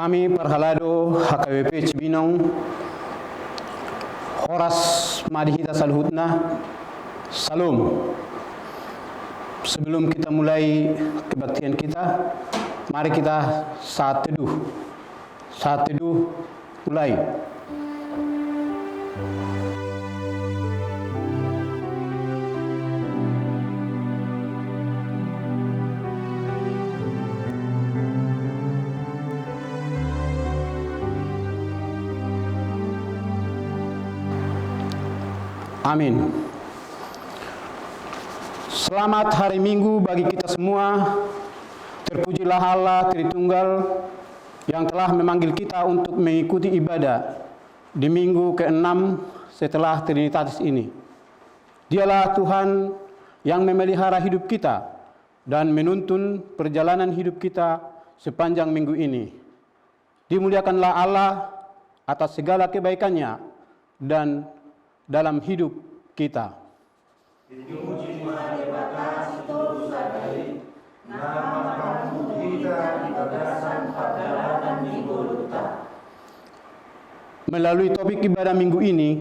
Kami Parhalado HKBP Cibinong Horas Madihita Saluhutna Salam. Sebelum kita mulai kebaktian kita, mari kita saat teduh. Saat teduh mulai. Amin. Selamat hari Minggu bagi kita semua. Terpujilah Allah Tritunggal yang telah memanggil kita untuk mengikuti ibadah di minggu ke-6 setelah Trinitatis ini. Dialah Tuhan yang memelihara hidup kita dan menuntun perjalanan hidup kita sepanjang minggu ini. Dimuliakanlah Allah atas segala kebaikannya dan dalam hidup kita. Dipuji Tuhan di batas seluruh sadari, nama kamu kita di bagasan perjalanan minggu luta. Melalui topik ibadah minggu ini,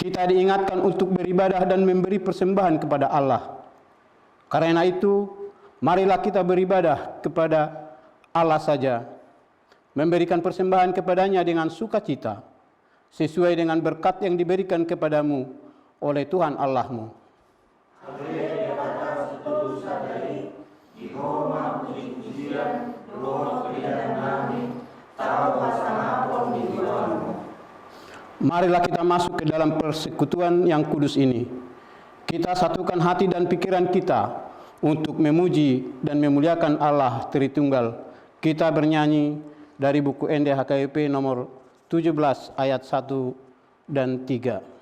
kita diingatkan untuk beribadah dan memberi persembahan kepada Allah. Karena itu, marilah kita beribadah kepada Allah saja, memberikan persembahan kepadanya dengan sukacita, sesuai dengan berkat yang diberikan kepadamu oleh Tuhan Allahmu. Marilah kita masuk ke dalam persekutuan yang kudus ini. Kita satukan hati dan pikiran kita untuk memuji dan memuliakan Allah Tritunggal. Kita bernyanyi dari buku ND HKBP nomor 17 ayat 1 dan 3.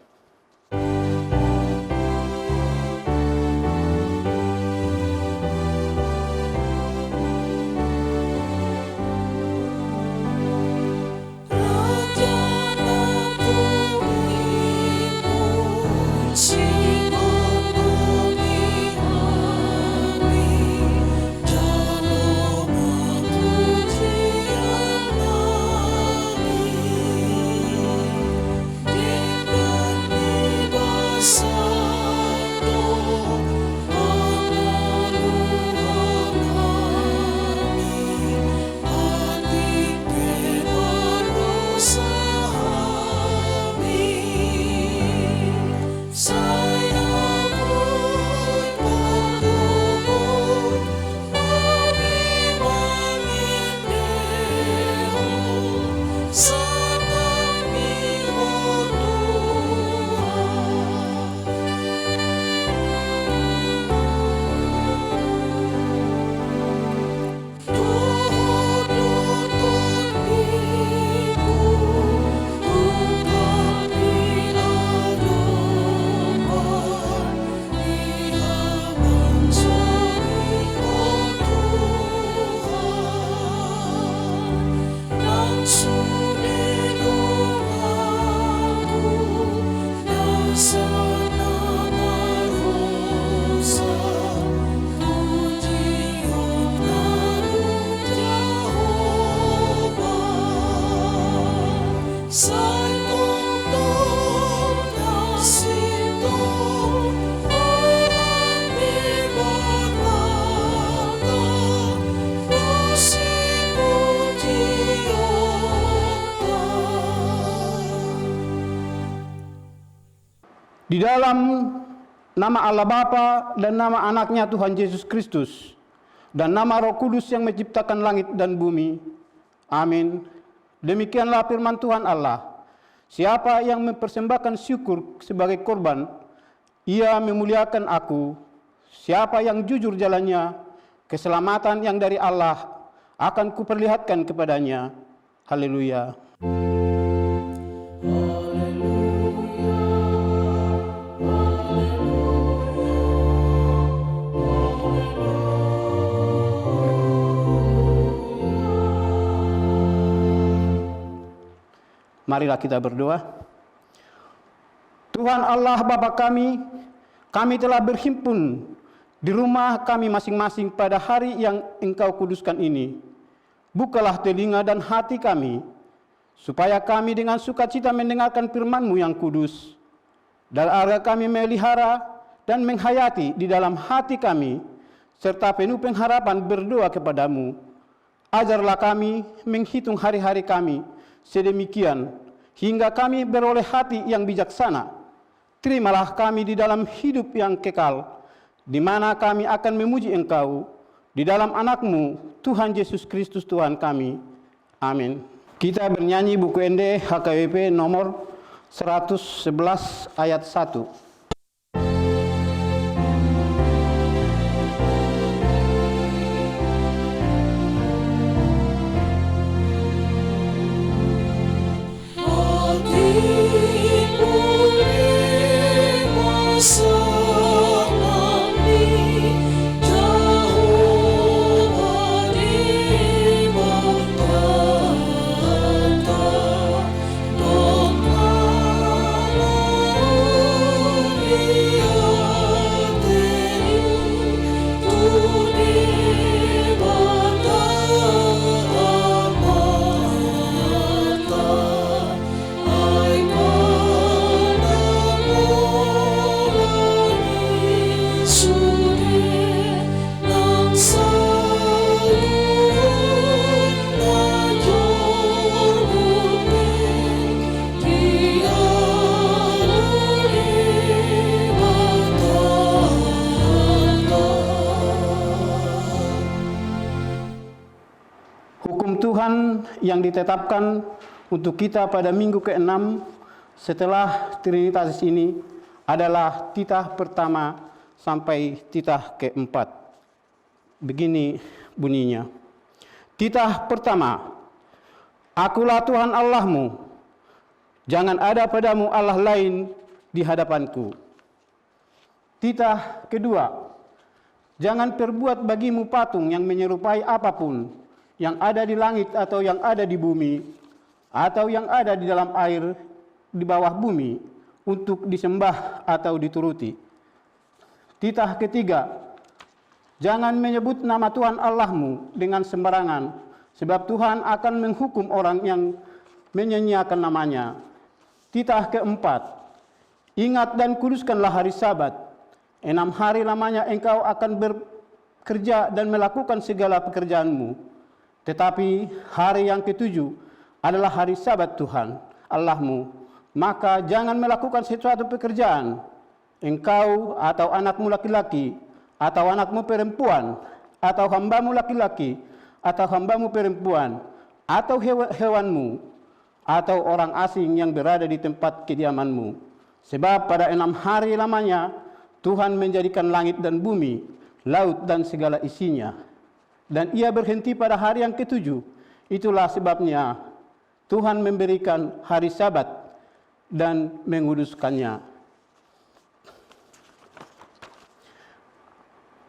Di dalam nama Allah Bapa dan nama anaknya Tuhan Yesus Kristus dan nama Roh Kudus yang menciptakan langit dan bumi. Amin. Demikianlah firman Tuhan Allah. Siapa yang mempersembahkan syukur sebagai korban, ia memuliakan aku. Siapa yang jujur jalannya, keselamatan yang dari Allah akan kuperlihatkan kepadanya. Haleluya. Marilah kita berdoa. Tuhan Allah Bapa kami telah berhimpun di rumah kami masing-masing pada hari yang Engkau kuduskan ini. bukalah telinga dan hati kami, supaya kami dengan sukacita mendengarkan firman-Mu yang kudus, dan agar kami melihara dan menghayati di dalam hati kami, serta penuh pengharapan berdoa kepadamu. Ajarlah kami menghitung hari-hari kami sedemikian, hingga kami beroleh hati yang bijaksana. Terimalah kami di dalam hidup yang kekal, di mana kami akan memuji Engkau, di dalam Anak-Mu, Tuhan Yesus Kristus Tuhan kami. Amin. Kita bernyanyi buku Ende HKBP nomor 111 ayat 1. Tuhan yang ditetapkan untuk kita pada minggu ke-6 setelah Trinitatis ini adalah titah pertama sampai titah ke-4. Begini bunyinya. Titah pertama, Akulah Tuhan Allahmu, jangan ada padamu Allah lain di hadapanku. Titah kedua, jangan perbuat bagimu patung yang menyerupai apapun yang ada di langit atau yang ada di bumi, atau yang ada di dalam air di bawah bumi, untuk disembah atau dituruti. Titah ketiga, jangan menyebut nama Tuhan Allahmu dengan sembarangan, sebab Tuhan akan menghukum orang yang menyanyiakan namanya. Titah keempat, ingat dan kuduskanlah hari Sabat. 6 hari lamanya engkau akan bekerja dan melakukan segala pekerjaanmu. Tetapi hari yang ke-7 adalah hari Sabat Tuhan Allahmu. Maka jangan melakukan sesuatu pekerjaan, engkau atau anakmu laki-laki, atau anakmu perempuan, atau hambamu laki-laki, atau hambamu perempuan, atau hewanmu, atau orang asing yang berada di tempat kediamanmu. Sebab pada 6 hari lamanya Tuhan menjadikan langit dan bumi, laut dan segala isinya. Dan ia berhenti pada hari yang ke-7. Itulah sebabnya Tuhan memberikan hari Sabat dan menguduskannya.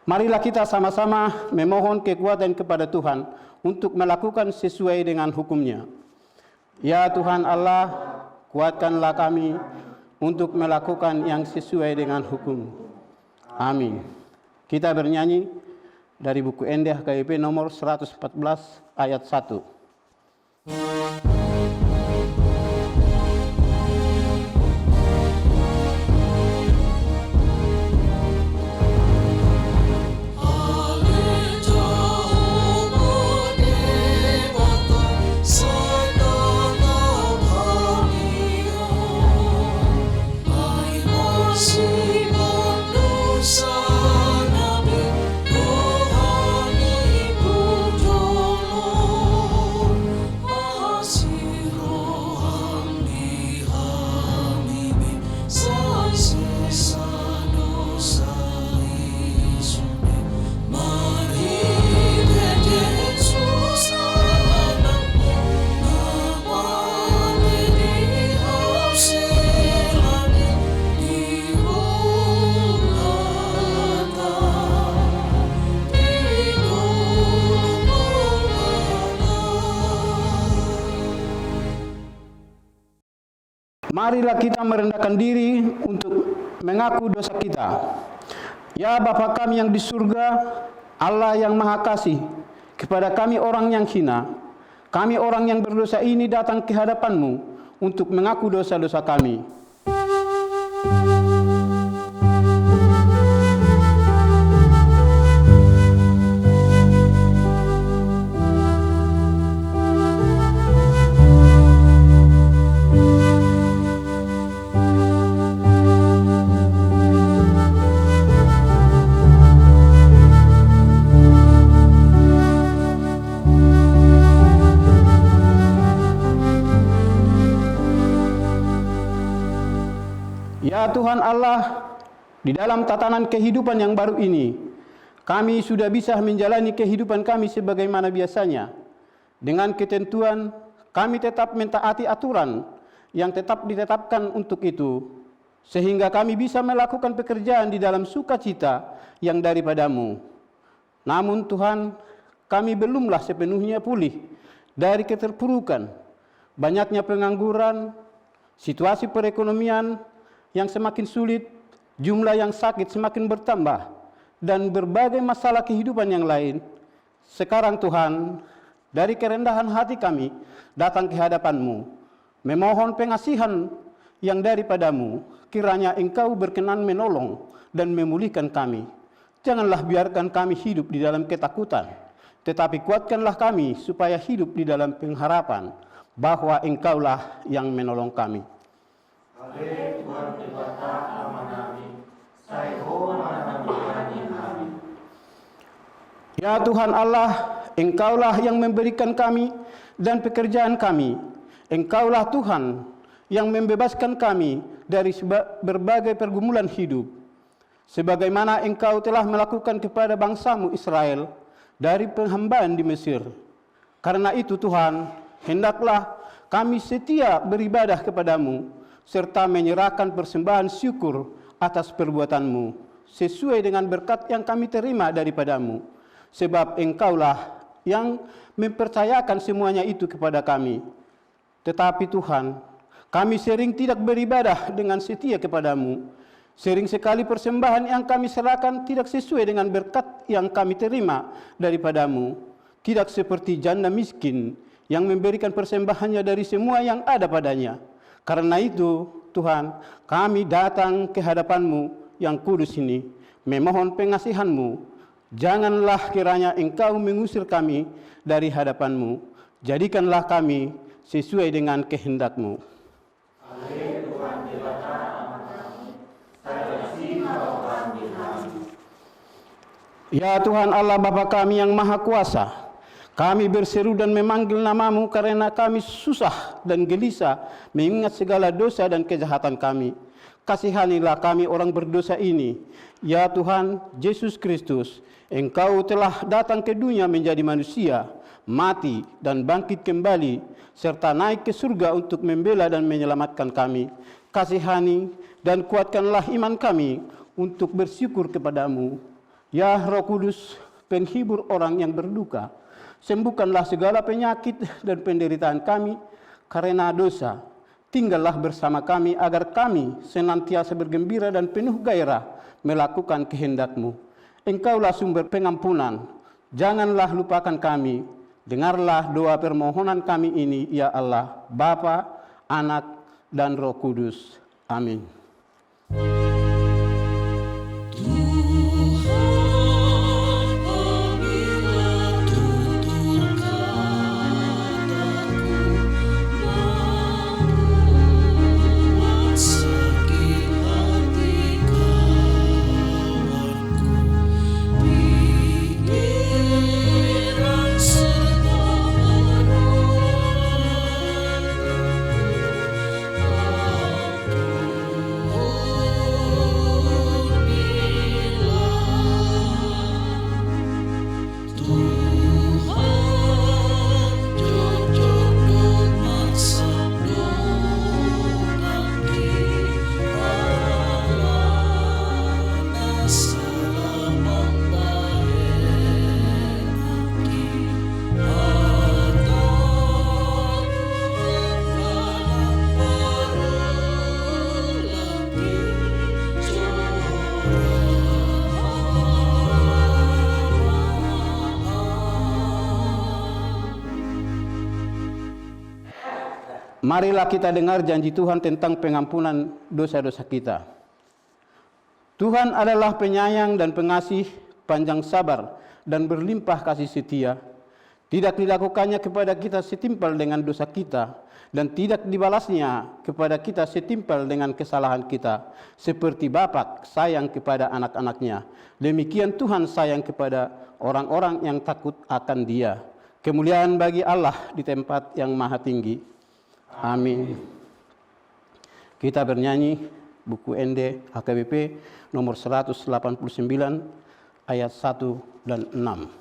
Marilah kita sama-sama memohon kekuatan kepada Tuhan untuk melakukan sesuai dengan hukum-Nya. Ya Tuhan Allah, kuatkanlah kami untuk melakukan yang sesuai dengan hukum. Amin. Kita bernyanyi dari buku Ende HKBP nomor 114 ayat 1. Marilah kita merendahkan diri untuk mengaku dosa kita. Ya Bapa kami yang di surga, Allah yang Maha Kasih, Kepada kami orang yang hina, kami orang yang berdosa ini datang ke hadapan-Mu untuk mengaku dosa-dosa kami. Ya Tuhan Allah, di dalam tatanan kehidupan yang baru ini, kami sudah bisa menjalani kehidupan kami sebagaimana biasanya. Dengan ketentuan, kami tetap mentaati aturan yang tetap ditetapkan untuk itu, sehingga kami bisa melakukan pekerjaan di dalam sukacita yang daripada-Mu. Namun Tuhan, kami belumlah sepenuhnya pulih dari keterpurukan, banyaknya pengangguran, situasi perekonomian yang semakin sulit, jumlah yang sakit semakin bertambah, dan berbagai masalah kehidupan yang lain. Sekarang Tuhan, dari kerendahan hati kami datang ke hadapan-Mu, memohon pengasihan yang daripada-Mu, kiranya Engkau berkenan menolong dan memulihkan kami. Janganlah biarkan kami hidup di dalam ketakutan, tetapi kuatkanlah kami supaya hidup di dalam pengharapan bahwa Engkaulah yang menolong kami. Ale Tuhan Dewata Amanami, Saiho Manami Amin. Ya Tuhan Allah, Engkaulah yang memberikan kami dan pekerjaan kami. Engkaulah Tuhan yang membebaskan kami dari berbagai pergumulan hidup. Sebagaimana Engkau telah melakukan kepada bangsa-Mu Israel dari penghambaan di Mesir. Karena itu Tuhan, hendaklah kami setia beribadah kepada-Mu, serta menyerahkan persembahan syukur atas perbuatan-Mu, sesuai dengan berkat yang kami terima daripada-Mu. Sebab Engkaulah yang mempercayakan semuanya itu kepada kami. Tetapi Tuhan, kami sering tidak beribadah dengan setia kepada-Mu. Sering sekali persembahan yang kami serahkan tidak sesuai dengan berkat yang kami terima daripada-Mu. Tidak seperti janda miskin yang memberikan persembahannya dari semua yang ada padanya. Karena itu, Tuhan, kami datang ke hadapan-Mu yang kudus ini, memohon pengasihan-Mu. Janganlah kiranya Engkau mengusir kami dari hadapan-Mu. Jadikanlah kami sesuai dengan kehendak-Mu. Ya Tuhan Allah Bapa kami yang Maha Kuasa, kami berseru dan memanggil nama-Mu karena kami susah dan gelisah mengingat segala dosa dan kejahatan kami. Kasihanilah kami orang berdosa ini. Ya Tuhan Yesus Kristus, Engkau telah datang ke dunia menjadi manusia, mati dan bangkit kembali, serta naik ke surga untuk membela dan menyelamatkan kami. Kasihani dan kuatkanlah iman kami untuk bersyukur kepada-Mu. Ya Roh Kudus, penghibur orang yang berduka, sembuhkanlah segala penyakit dan penderitaan kami karena dosa. Tinggallah bersama kami agar kami senantiasa bergembira dan penuh gairah melakukan kehendak-Mu. Engkaulah sumber pengampunan. Janganlah lupakan kami. Dengarlah doa permohonan kami ini, ya Allah, Bapa, Anak, dan Roh Kudus. Amin. Marilah kita dengar janji Tuhan tentang pengampunan dosa-dosa kita. Tuhan adalah penyayang dan pengasih, panjang sabar dan berlimpah kasih setia. Tidak dilakukannya kepada kita setimpal dengan dosa kita, dan tidak dibalasnya kepada kita setimpal dengan kesalahan kita. Seperti Bapa sayang kepada anak-anaknya, demikian Tuhan sayang kepada orang-orang yang takut akan Dia. Kemuliaan bagi Allah di tempat yang maha tinggi. Amin. Kita bernyanyi buku ND HKBP nomor 189 ayat 1 dan 6.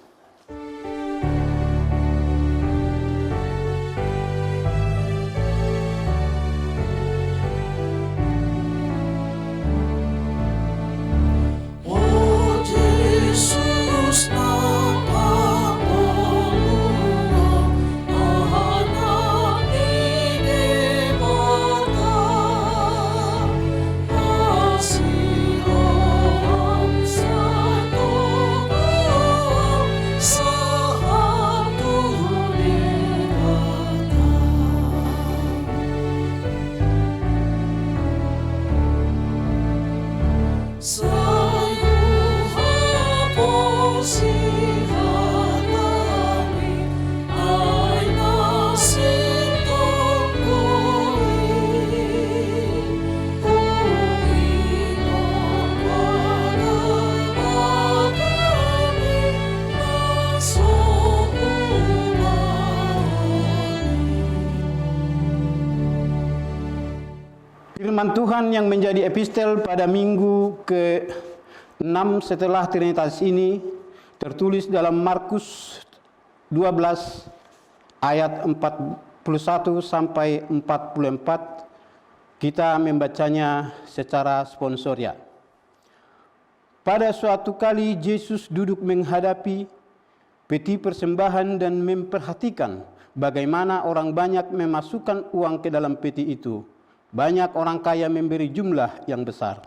Firman Tuhan yang menjadi epistel pada minggu ke-6 setelah Trinitas ini tertulis dalam Markus 12 ayat 41 sampai 44. Kita membacanya secara sponsoria. Pada suatu kali Yesus duduk menghadapi peti persembahan dan memperhatikan bagaimana orang banyak memasukkan uang ke dalam peti itu. Banyak orang kaya memberi jumlah yang besar.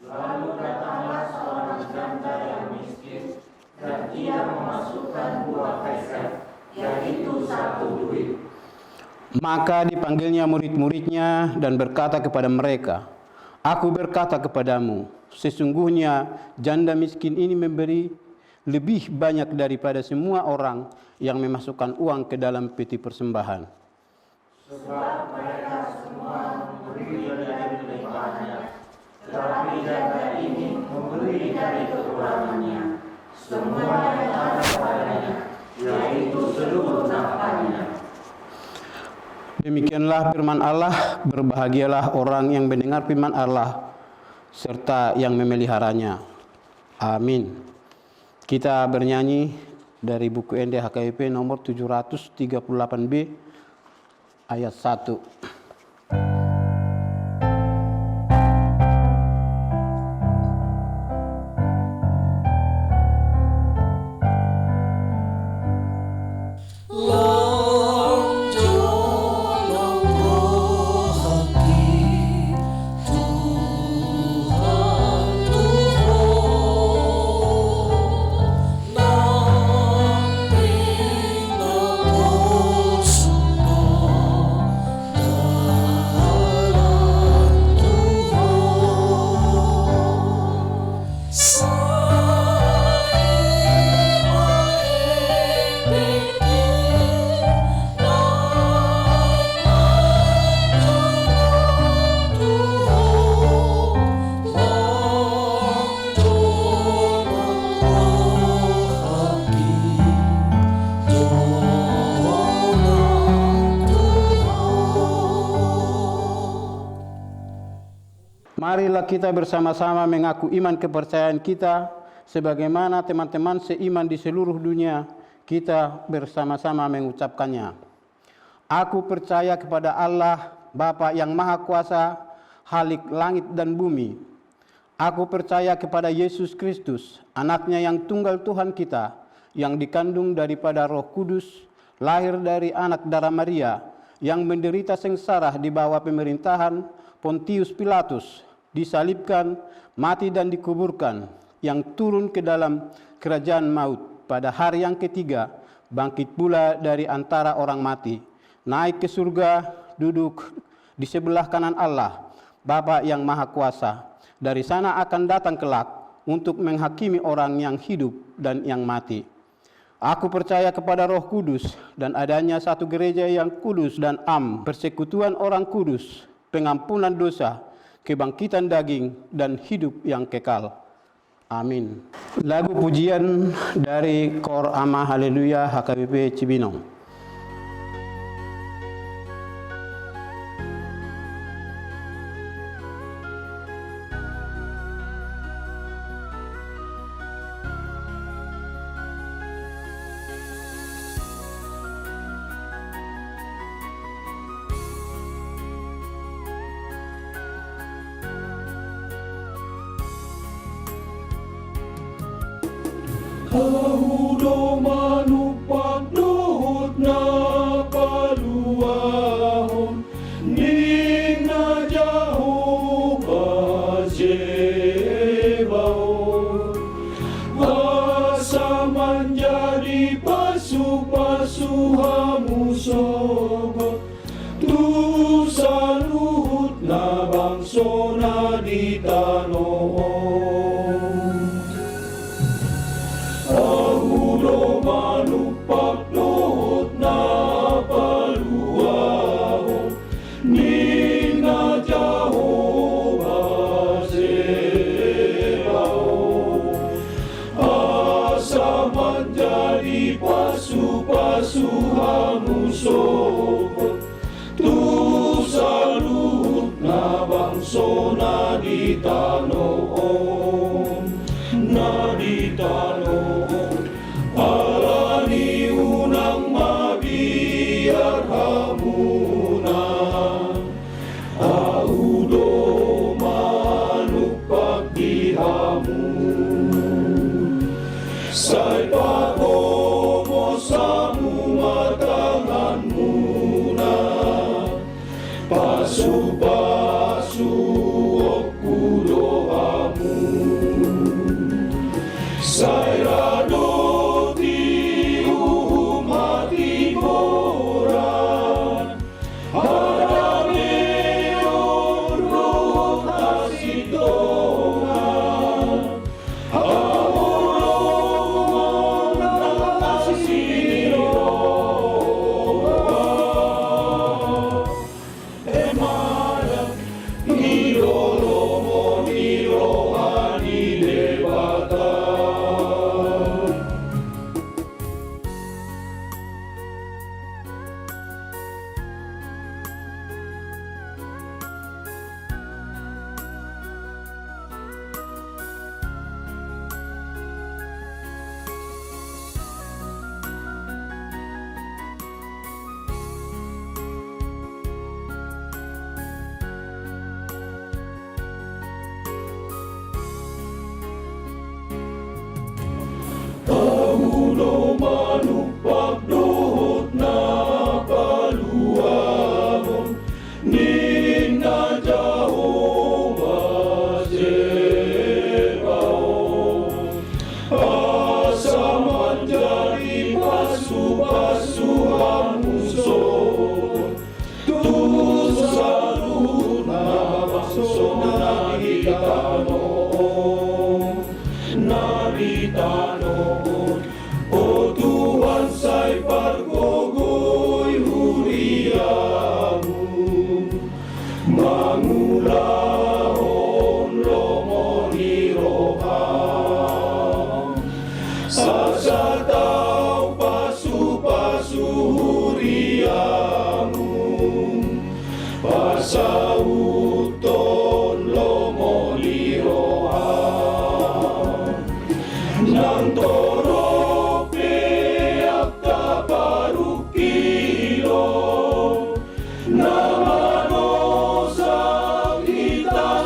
Lalu datanglah seorang janda yang miskin, dan ia memasukkan 2 peser, yaitu 1 duit. Maka dipanggilnya murid-muridnya dan berkata kepada mereka, "Aku berkata kepadamu, sesungguhnya janda miskin ini memberi lebih banyak daripada semua orang yang memasukkan uang ke dalam peti persembahan. Sebab mereka semua memberi dari limpahannya, tetapi janda ini memberi dari kekurangannya, semua yang ada padanya, yaitu seluruh nafkahnya." Demikianlah firman Allah. Berbahagialah orang yang mendengar firman Allah serta yang memeliharanya. Amin. Kita bernyanyi dari buku ND HKBP nomor 738B ayat 1. Marilah kita bersama-sama mengaku iman kepercayaan kita sebagaimana teman-teman seiman di seluruh dunia kita bersama-sama mengucapkannya. Aku percaya kepada Allah, Bapa yang Maha Kuasa, Khalik langit dan bumi. Aku percaya kepada Yesus Kristus, anaknya yang tunggal Tuhan kita, yang dikandung daripada Roh Kudus, lahir dari anak darah Maria, yang menderita sengsara di bawah pemerintahan Pontius Pilatus, disalibkan, mati dan dikuburkan, yang turun ke dalam kerajaan maut, pada hari yang ketiga bangkit pula dari antara orang mati, naik ke surga, duduk di sebelah kanan Allah, Bapa yang Maha Kuasa. Dari sana akan datang kelak untuk menghakimi orang yang hidup dan yang mati. Aku percaya kepada Roh Kudus dan adanya satu gereja yang kudus dan persekutuan orang kudus, pengampunan dosa, kebangkitan daging, dan hidup yang kekal. Amin. Lagu pujian dari Kor Ama Haleluya HKBP Cibinong. Kahudo manupak dohot na paluahon, ning na Jehovah Zebaot. Asa menjadi pasu-pasu hamusogot, tu saluhut na bangso na di tanoon. Manupak dohot na paluahon, ning na Jehovah Zebaot. Asa menjadi pasu-pasu hamusogot, tu saluhut na bangso na di tanoon, na di tanoon. Alani unang mabiar hamuna, audo manupak di hamu. Say pagomo samu matangan muna, pasu-pasu okudo hamu. Say rado Kahudo manupak dohot na paluahon, ning na Jehovah Zebaot. Asa menjadi pasu-pasu hamusogot, tu saluhut na bangso na di tanoon, na di tanoon. O Tuhan, say paggogoy huriamu, mangulahon lomoni roham. Sasataw pasu-pasu huriamu, pasauton lomoni roham. Nang Namano sa kita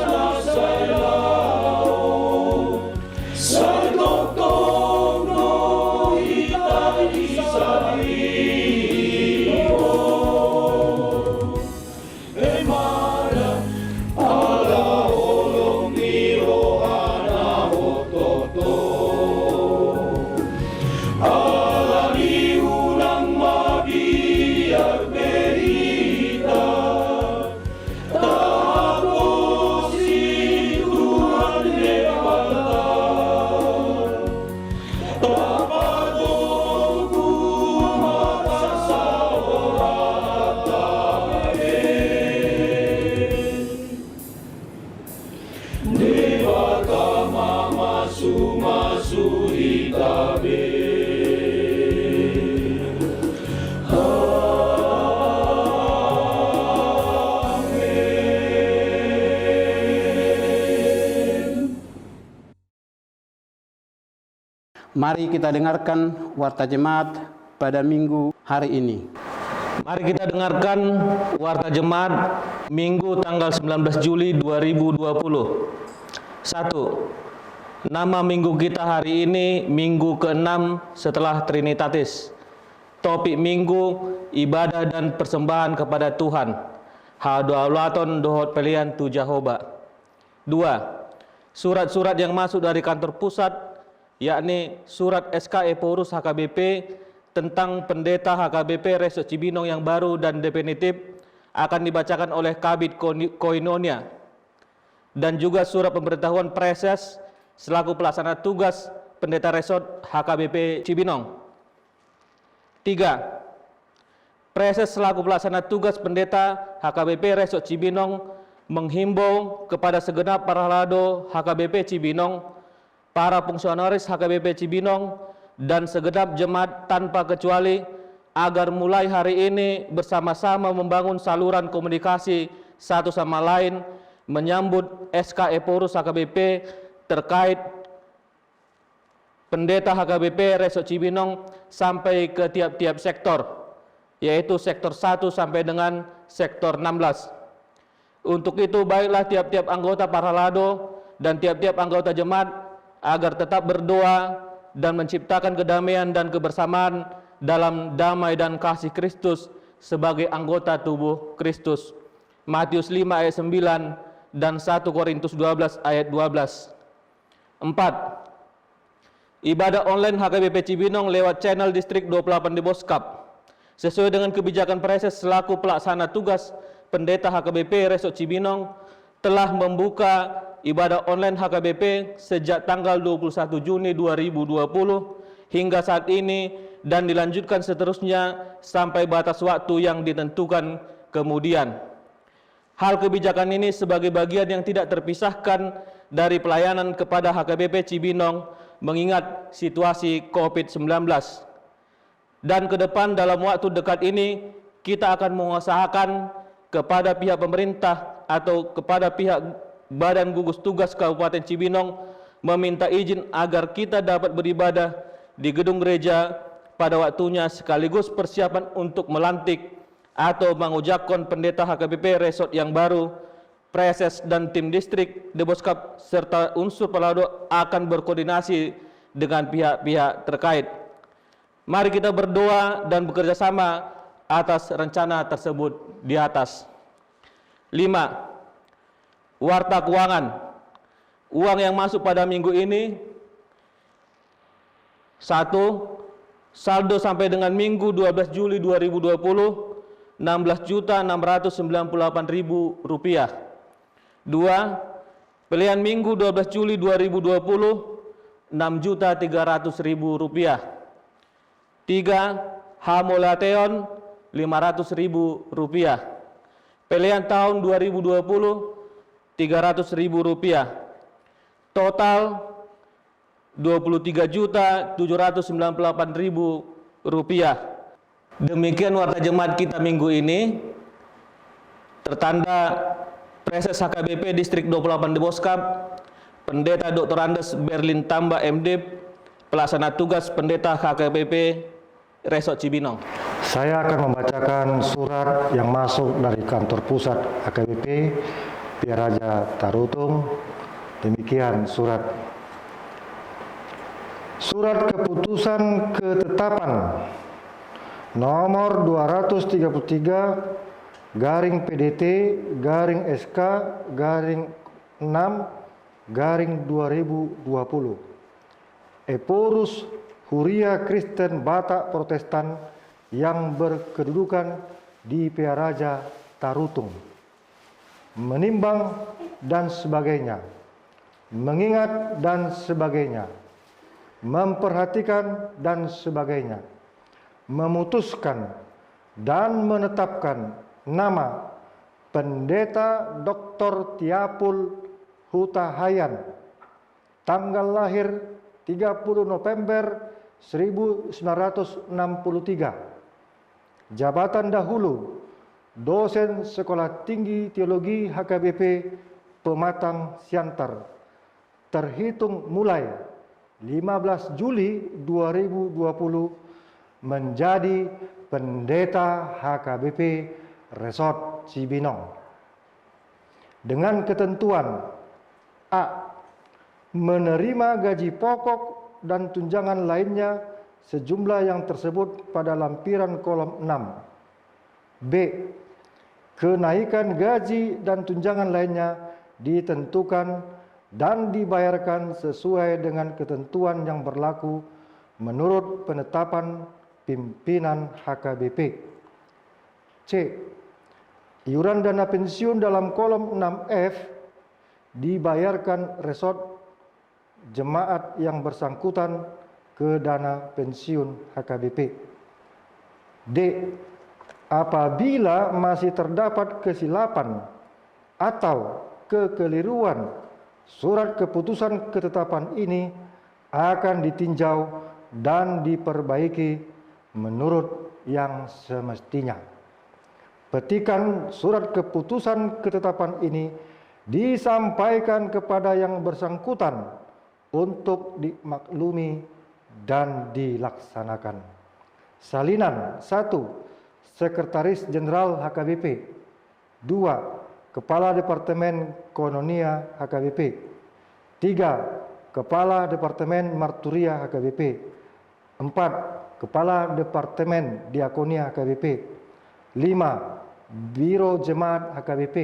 Mari kita dengarkan warta jemaat pada minggu hari ini. Mari kita dengarkan warta jemaat Minggu tanggal 19 Juli 2020. 1. Nama minggu kita hari ini minggu ke-6 setelah Trinitatis. Topik minggu, ibadah dan persembahan kepada Tuhan. Hadoalaton dohot pelian tu Jehovah. 2. Surat-surat yang masuk dari kantor pusat, yakni surat SK Eporus HKBP tentang pendeta HKBP Resort Cibinong yang baru dan definitif akan dibacakan oleh Kabid Koinonia, dan juga surat pemberitahuan Preses selaku pelaksana tugas pendeta Resort HKBP Cibinong. 3. Preses selaku pelaksana tugas pendeta HKBP Resort Cibinong menghimbau kepada segenap para lado HKBP Cibinong, para fungsionaris HKBP Cibinong, dan segenap jemaat tanpa kecuali agar mulai hari ini bersama-sama membangun saluran komunikasi satu sama lain menyambut SK Eporus HKBP terkait pendeta HKBP Resort Cibinong sampai ke tiap-tiap sektor, yaitu sektor 1 sampai dengan sektor 16. Untuk itu, baiklah tiap-tiap anggota Paralado dan tiap-tiap anggota jemaat agar tetap berdoa dan menciptakan kedamaian dan kebersamaan dalam damai dan kasih Kristus sebagai anggota tubuh Kristus. Matius 5 ayat 9 dan 1 Korintus 12 ayat 12. 4. Ibadah online HKBP Cibinong lewat channel Distrik 28 di Boskap. Sesuai dengan kebijakan Preses selaku pelaksana tugas pendeta HKBP Resort Cibinong telah membuka ibadah online HKBP sejak tanggal 21 Juni 2020 hingga saat ini dan dilanjutkan seterusnya sampai batas waktu yang ditentukan kemudian. Hal kebijakan ini sebagai bagian yang tidak terpisahkan dari pelayanan kepada HKBP Cibinong mengingat situasi COVID-19. Dan ke depan dalam waktu dekat ini kita akan mengusahakan kepada pihak pemerintah atau kepada pihak Badan Gugus Tugas Kabupaten Cibinong meminta izin agar kita dapat beribadah di gedung gereja pada waktunya sekaligus persiapan untuk melantik atau mengujakkan pendeta HKBP Resort yang baru. Preses dan tim distrik Deboskap serta unsur pelado akan berkoordinasi dengan pihak-pihak terkait. Mari kita berdoa dan bekerja sama atas rencana tersebut di atas. 5. Warta keuangan. Uang yang masuk pada minggu ini 1. Saldo sampai dengan minggu 12 Juli 2020 Rp16.698.000. 2. Pilihan minggu 12 Juli 2020 Rp6.300.000. 3. Hamolateon Rp500.000. Pilihan tahun 2020 Rp300.000. Total Rp23.798.000. Demikian warta jemaat kita minggu ini. Tertanda Preses HKBP Distrik 28 Deboskap, Pendeta Dr. Andes Berlin Tamba MD, Pelaksana Tugas Pendeta HKBP Resort Cibinong. Saya akan membacakan surat yang masuk dari kantor pusat HKBP Piaraja Tarutung. Demikian surat. Surat keputusan ketetapan nomor 233 garing PDT garing SK garing 6 garing 2020. Eporus Huria Kristen Batak Protestan yang berkedudukan di Piaraja Tarutung. Menimbang dan sebagainya, mengingat dan sebagainya, memperhatikan dan sebagainya, memutuskan dan menetapkan nama Pendeta Dr. Tiapul Hutahayan, tanggal lahir 30 November 1963. Jabatan dahulu dosen Sekolah Tinggi Teologi HKBP Pematang Siantar, terhitung mulai 15 Juli 2020 menjadi pendeta HKBP Resort Cibinong. Dengan ketentuan A. Menerima gaji pokok dan tunjangan lainnya sejumlah yang tersebut pada lampiran kolom 6. B. Kenaikan gaji dan tunjangan lainnya ditentukan dan dibayarkan sesuai dengan ketentuan yang berlaku menurut penetapan pimpinan HKBP. C. Iuran dana pensiun dalam kolom 6F dibayarkan resort jemaat yang bersangkutan ke dana pensiun HKBP. D. Apabila masih terdapat kesilapan atau kekeliruan, surat keputusan ketetapan ini akan ditinjau dan diperbaiki menurut yang semestinya. Petikan surat keputusan ketetapan ini disampaikan kepada yang bersangkutan untuk dimaklumi dan dilaksanakan. Salinan 1. Sekretaris Jenderal HKBP. 2. Kepala Departemen Kononia HKBP. 3. Kepala Departemen Marturia HKBP. 4. Kepala Departemen Diakonia HKBP. 5. Biro Jemaat HKBP.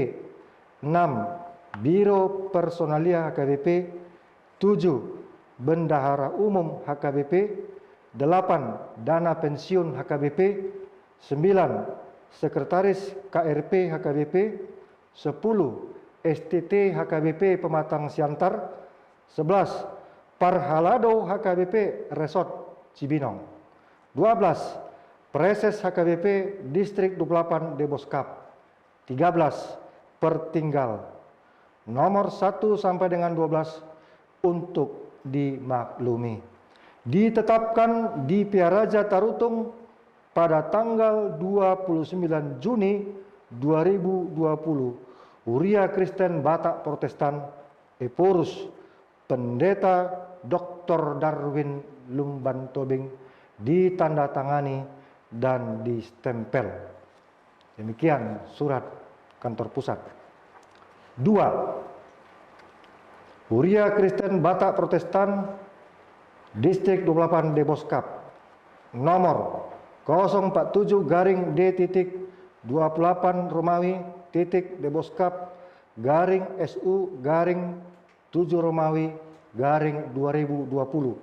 6. Biro Personalia HKBP. 7. Bendahara Umum HKBP. 8. Dana Pensiun HKBP. 9. Sekretaris KRP HKBP. 10. STT HKBP Pematang Siantar. 11. Parhalado HKBP Resort Cibinong. 12. Preses HKBP Distrik 28 Deboskap. 13. Pertinggal. Nomor 1 sampai dengan 12 untuk dimaklumi. Ditetapkan di Piaraja Tarutung pada tanggal 29 Juni 2020, Huria Kristen Batak Protestan Eporus, Pendeta Dr. Darwin Lumban Tobing, ditandatangani dan distempel. Demikian surat kantor pusat. 2. Huria Kristen Batak Protestan Distrik 28 Deboskap, nomor 047-D.28 Romawi Deboskap /SU-7 Romawi /2020.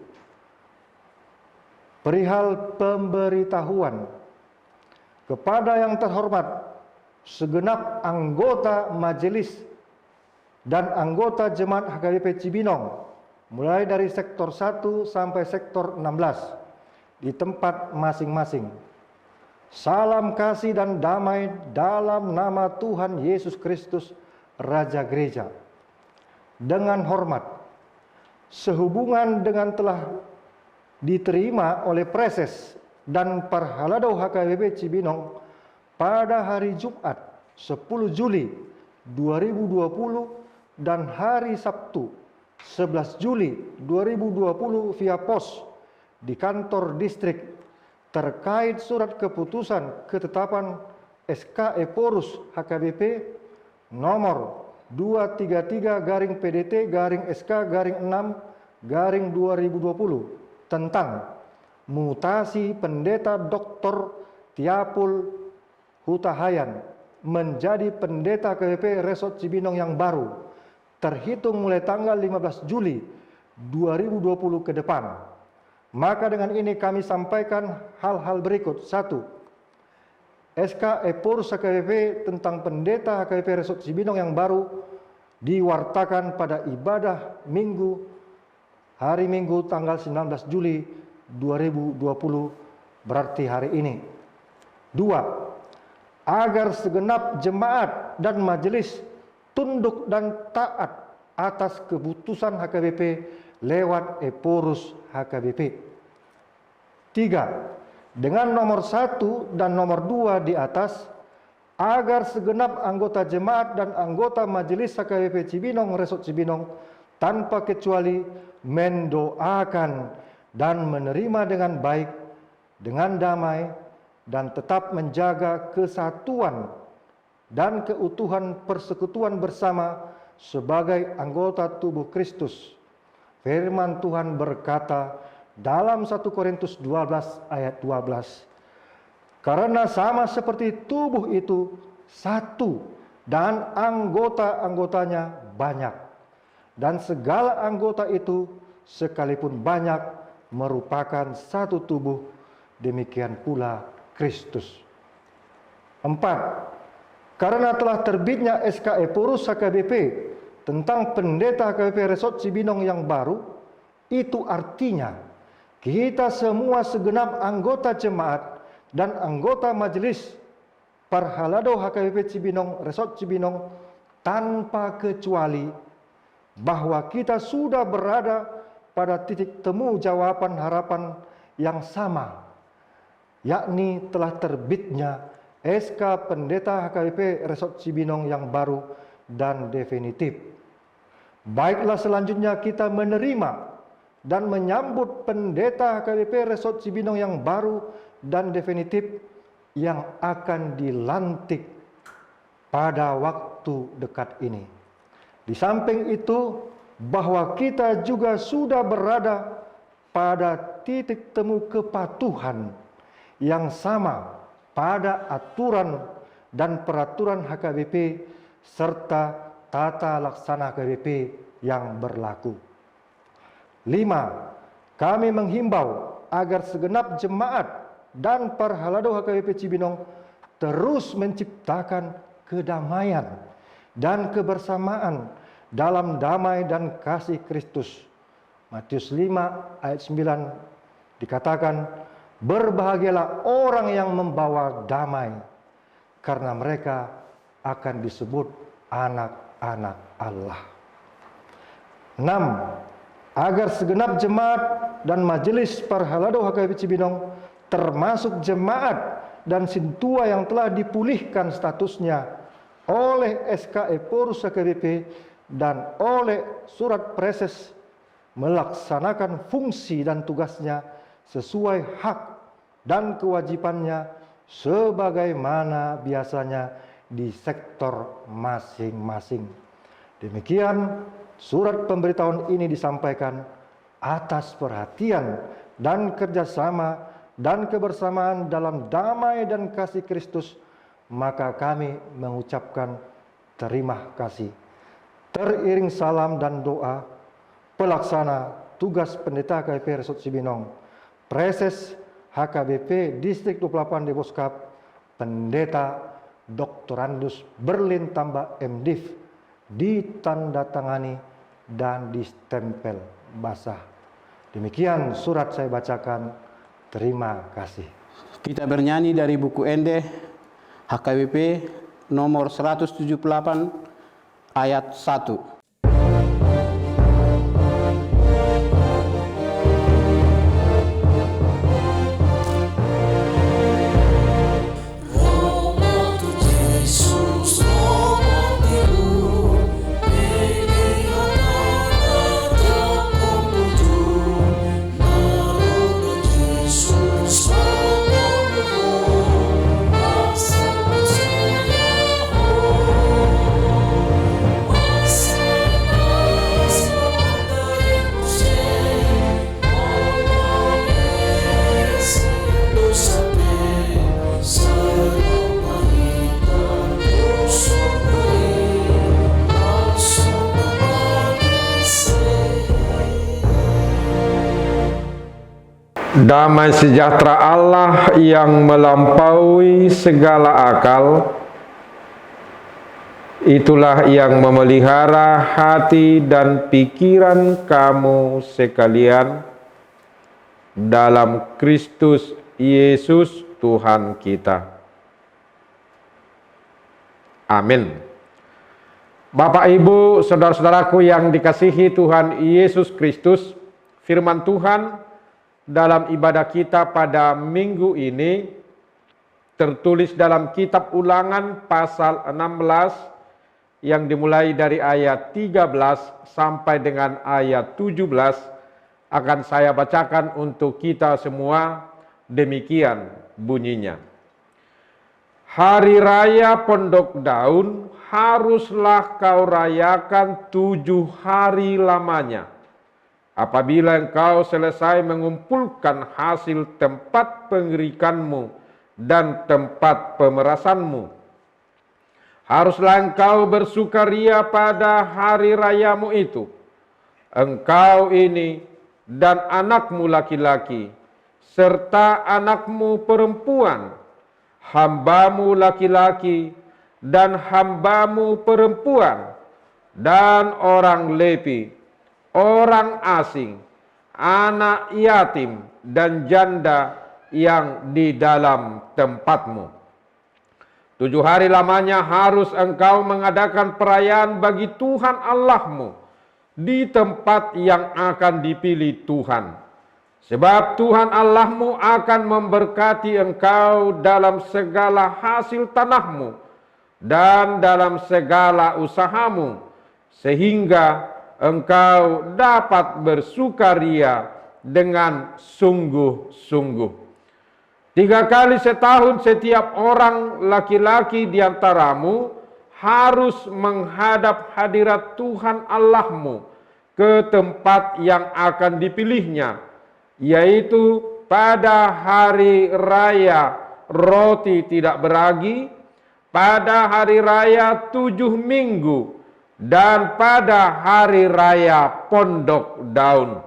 Perihal pemberitahuan kepada yang terhormat segenap anggota majelis dan anggota jemaat HKBP Cibinong mulai dari sektor 1 sampai sektor 16 di tempat masing-masing. Salam kasih dan damai dalam nama Tuhan Yesus Kristus, Raja Gereja. Dengan hormat, sehubungan dengan telah diterima oleh Preses dan Parhalado HKBP Cibinong pada hari Jumat 10 Juli 2020 dan hari Sabtu 11 Juli 2020 via pos di kantor distrik terkait surat keputusan ketetapan SK Eporus HKBP nomor 233-PDT-SK-6-2020 tentang mutasi pendeta Dr. Tiapul Hutahayan menjadi pendeta KBP Resort Cibinong yang baru terhitung mulai tanggal 15 Juli 2020 ke depan. Maka dengan ini kami sampaikan hal-hal berikut. 1. SK Eporus HKBP tentang pendeta HKBP Resort Cibinong yang baru diwartakan pada ibadah Minggu, hari Minggu tanggal 19 Juli 2020, berarti hari ini. 2. Agar segenap jemaat dan majelis tunduk dan taat atas keputusan HKBP lewat Eporus HKBP. 3. Dengan nomor 1 dan nomor 2 di atas, agar segenap anggota jemaat dan anggota majelis HKBP Cibinong Resort Cibinong tanpa kecuali mendoakan dan menerima dengan baik, dengan damai, dan tetap menjaga kesatuan dan keutuhan persekutuan bersama sebagai anggota tubuh Kristus. Firman Tuhan berkata dalam 1 Korintus 12 ayat 12, karena sama seperti tubuh itu satu dan anggota-anggotanya banyak, dan segala anggota itu sekalipun banyak merupakan satu tubuh, demikian pula Kristus. 4. Karena telah terbitnya SK Eporus HKBP tentang pendeta HKBP Resort Cibinong yang baru, itu artinya kita semua segenap anggota jemaat dan anggota majelis Parhalado HKBP Cibinong Resort Cibinong tanpa kecuali bahwa kita sudah berada pada titik temu jawaban harapan yang sama, yakni telah terbitnya SK Pendeta HKBP Resort Cibinong yang baru dan definitif. Baiklah, selanjutnya kita menerima dan menyambut Pendeta HKBP Resort Cibinong yang baru dan definitif yang akan dilantik pada waktu dekat ini. Di samping itu, bahwa kita juga sudah berada pada titik temu kepatuhan yang sama pada aturan dan peraturan HKBP serta tata laksana HKBP yang berlaku. 5. Kami menghimbau agar segenap jemaat dan Parhalado HKBP Cibinong terus menciptakan kedamaian dan kebersamaan dalam damai dan kasih Kristus. Matius 5 ayat 9 dikatakan, berbahagialah orang yang membawa damai, karena mereka akan disebut anak-anak Allah. 6. Agar segenap jemaat dan majelis Parhalado HKBP Cibinong, termasuk jemaat dan sintua yang telah dipulihkan statusnya oleh SK Eporus HKBP dan oleh surat preses, melaksanakan fungsi dan tugasnya sesuai hak dan kewajibannya sebagaimana biasanya di sektor masing-masing. Demikian surat pemberitahuan ini disampaikan atas perhatian dan kerjasama dan kebersamaan dalam damai dan kasih Kristus, maka kami mengucapkan terima kasih. Teriring salam dan doa, pelaksana tugas Pendeta HKBP Resort Cibinong, Preses HKBP Distrik 28 Deboskap, Pendeta Dr. Andus Berlin Tambah MDiv, ditandatangani dan distempel basah. Demikian surat saya bacakan. Terima kasih. Kita bernyanyi dari buku Ende HKBP nomor 178 ayat 1. Damai sejahtera Allah yang melampaui segala akal, itulah yang memelihara hati dan pikiran kamu sekalian dalam Kristus Yesus Tuhan kita. Amin. Bapak, Ibu, saudara-saudaraku yang dikasihi Tuhan Yesus Kristus, firman Tuhan dalam ibadah kita pada minggu ini tertulis dalam kitab Ulangan pasal 16 yang dimulai dari ayat 13 sampai dengan ayat 17 akan saya bacakan untuk kita semua. Demikian bunyinya. Hari raya Pondok Daun haruslah kau rayakan 7 hari lamanya. Apabila engkau selesai mengumpulkan hasil tempat pengerikanmu dan tempat pemerasanmu, haruslah engkau bersukaria pada hari rayamu itu. Engkau ini dan anakmu laki-laki, serta anakmu perempuan, hambamu laki-laki dan hambamu perempuan, dan orang Lewi, orang asing, anak yatim, dan janda yang di dalam tempatmu. 7 hari lamanya harus engkau mengadakan perayaan bagi Tuhan Allahmu di tempat yang akan dipilih Tuhan. Sebab Tuhan Allahmu akan memberkati engkau dalam segala hasil tanahmu dan dalam segala usahamu, sehingga engkau dapat bersukaria dengan sungguh-sungguh. 3 kali setahun setiap orang laki-laki di antaramu harus menghadap hadirat Tuhan Allahmu ke tempat yang akan dipilihnya, yaitu pada hari raya roti tidak beragi, pada hari raya 7 minggu, dan pada hari raya Pondok Daun.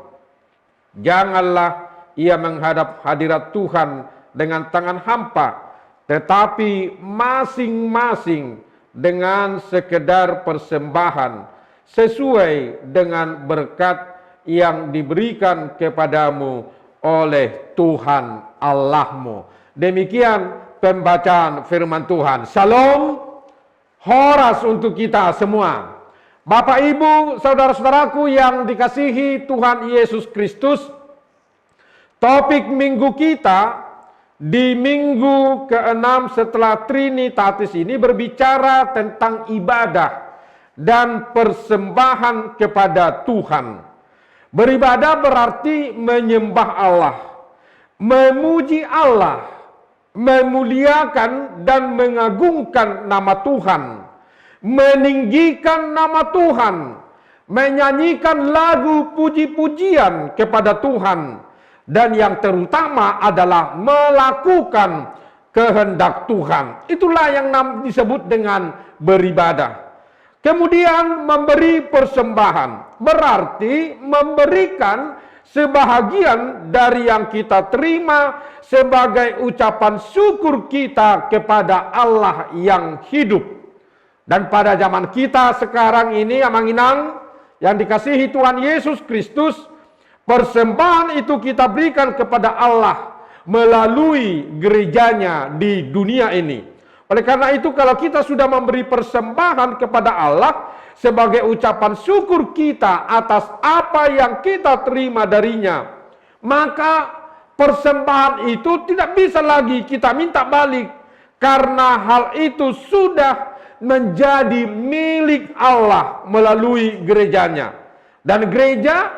Janganlah ia menghadap hadirat Tuhan dengan tangan hampa, tetapi masing-masing dengan sekedar persembahan sesuai dengan berkat yang diberikan kepadamu oleh Tuhan Allahmu. Demikian pembacaan firman Tuhan. Shalom, horas untuk kita semua. Bapak, Ibu, saudara-saudaraku yang dikasihi Tuhan Yesus Kristus, topik minggu kita di minggu ke-6 setelah Trinitatis ini berbicara tentang ibadah dan persembahan kepada Tuhan. Beribadah berarti menyembah Allah, memuji Allah, memuliakan dan mengagungkan nama Tuhan, meninggikan nama Tuhan, menyanyikan lagu puji-pujian kepada Tuhan, dan yang terutama adalah melakukan kehendak Tuhan. Itulah yang disebut dengan beribadah. Kemudian memberi persembahan, berarti memberikan sebahagian dari yang kita terima sebagai ucapan syukur kita kepada Allah yang hidup. Dan pada zaman kita sekarang ini, Amanginang, yang dikasihi Tuhan Yesus Kristus, persembahan itu kita berikan kepada Allah melalui gerejanya di dunia ini. Oleh karena itu, kalau kita sudah memberi persembahan kepada Allah sebagai ucapan syukur kita atas apa yang kita terima darinya, maka persembahan itu tidak bisa lagi kita minta balik, karena hal itu sudah menjadi milik Allah melalui gerejanya. Dan gereja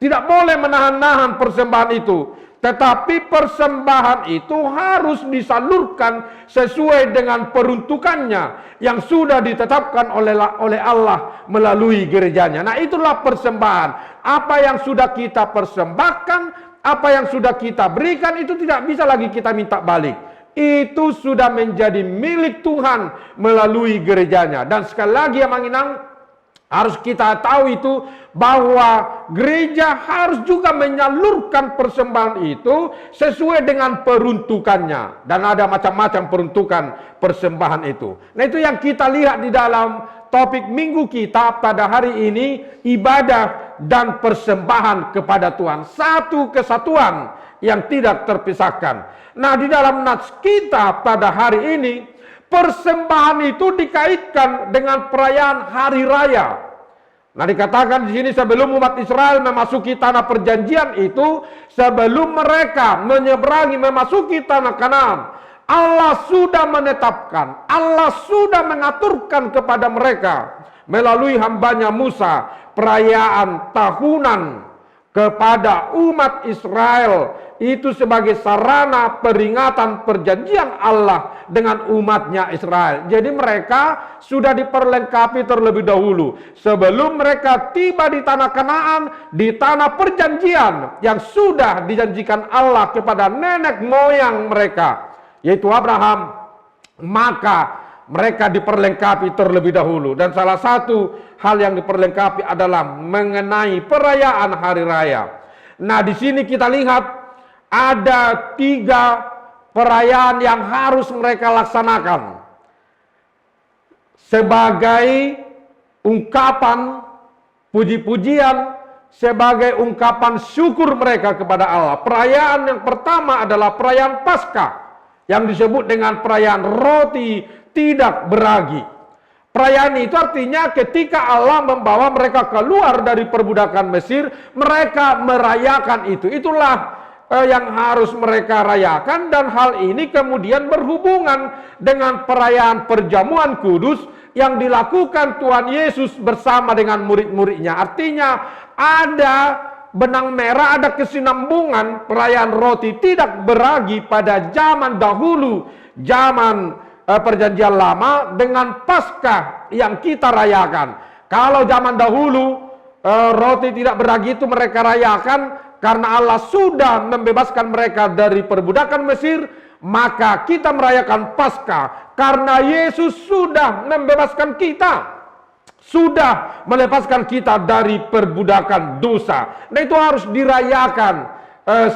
tidak boleh menahan-nahan persembahan itu, tetapi persembahan itu harus disalurkan sesuai dengan peruntukannya yang sudah ditetapkan oleh Allah melalui gerejanya. Nah, itulah persembahan. Apa yang sudah kita persembahkan, apa yang sudah kita berikan, itu tidak bisa lagi kita minta balik. Itu sudah menjadi milik Tuhan melalui gerejanya. Dan sekali lagi, Amanginang, harus kita tahu itu, bahwa gereja harus juga menyalurkan persembahan itu sesuai dengan peruntukannya. Dan ada macam-macam peruntukan persembahan itu. Nah, itu yang kita lihat di dalam topik minggu kita pada hari ini, ibadah dan persembahan kepada Tuhan. Satu kesatuan yang tidak terpisahkan. Nah, di dalam nats kita pada hari ini, persembahan itu dikaitkan dengan perayaan hari raya. Nah, dikatakan di sini sebelum umat Israel memasuki tanah perjanjian itu, sebelum mereka menyeberangi memasuki tanah Kanaan, Allah sudah menetapkan, Allah sudah mengaturkan kepada mereka melalui hambanya Musa perayaan tahunan kepada umat Israel itu sebagai sarana peringatan perjanjian Allah dengan umatnya Israel. Jadi mereka sudah diperlengkapi terlebih dahulu sebelum mereka tiba di tanah Kanaan, di tanah perjanjian yang sudah dijanjikan Allah kepada nenek moyang mereka, yaitu Abraham. Maka mereka diperlengkapi terlebih dahulu, dan salah satu hal yang diperlengkapi adalah mengenai perayaan hari raya. Nah, di sini kita lihat ada 3 perayaan yang harus mereka laksanakan sebagai ungkapan puji-pujian, sebagai ungkapan syukur mereka kepada Allah. Perayaan yang pertama adalah perayaan Paskah yang disebut dengan perayaan roti tidak beragi. Perayaan itu artinya ketika Allah membawa mereka keluar dari perbudakan Mesir, mereka merayakan itu. Itulah yang harus mereka rayakan, dan hal ini kemudian berhubungan dengan perayaan perjamuan kudus yang dilakukan Tuhan Yesus bersama dengan murid-muridnya. Artinya ada benang merah, ada kesinambungan perayaan roti tidak beragi pada zaman dahulu, zaman perjanjian lama dengan Paskah yang kita rayakan. Kalau zaman dahulu roti tidak beragi itu mereka rayakan karena Allah sudah membebaskan mereka dari perbudakan Mesir, maka kita merayakan Paskah karena Yesus sudah membebaskan kita, sudah melepaskan kita dari perbudakan dosa. Nah, itu harus dirayakan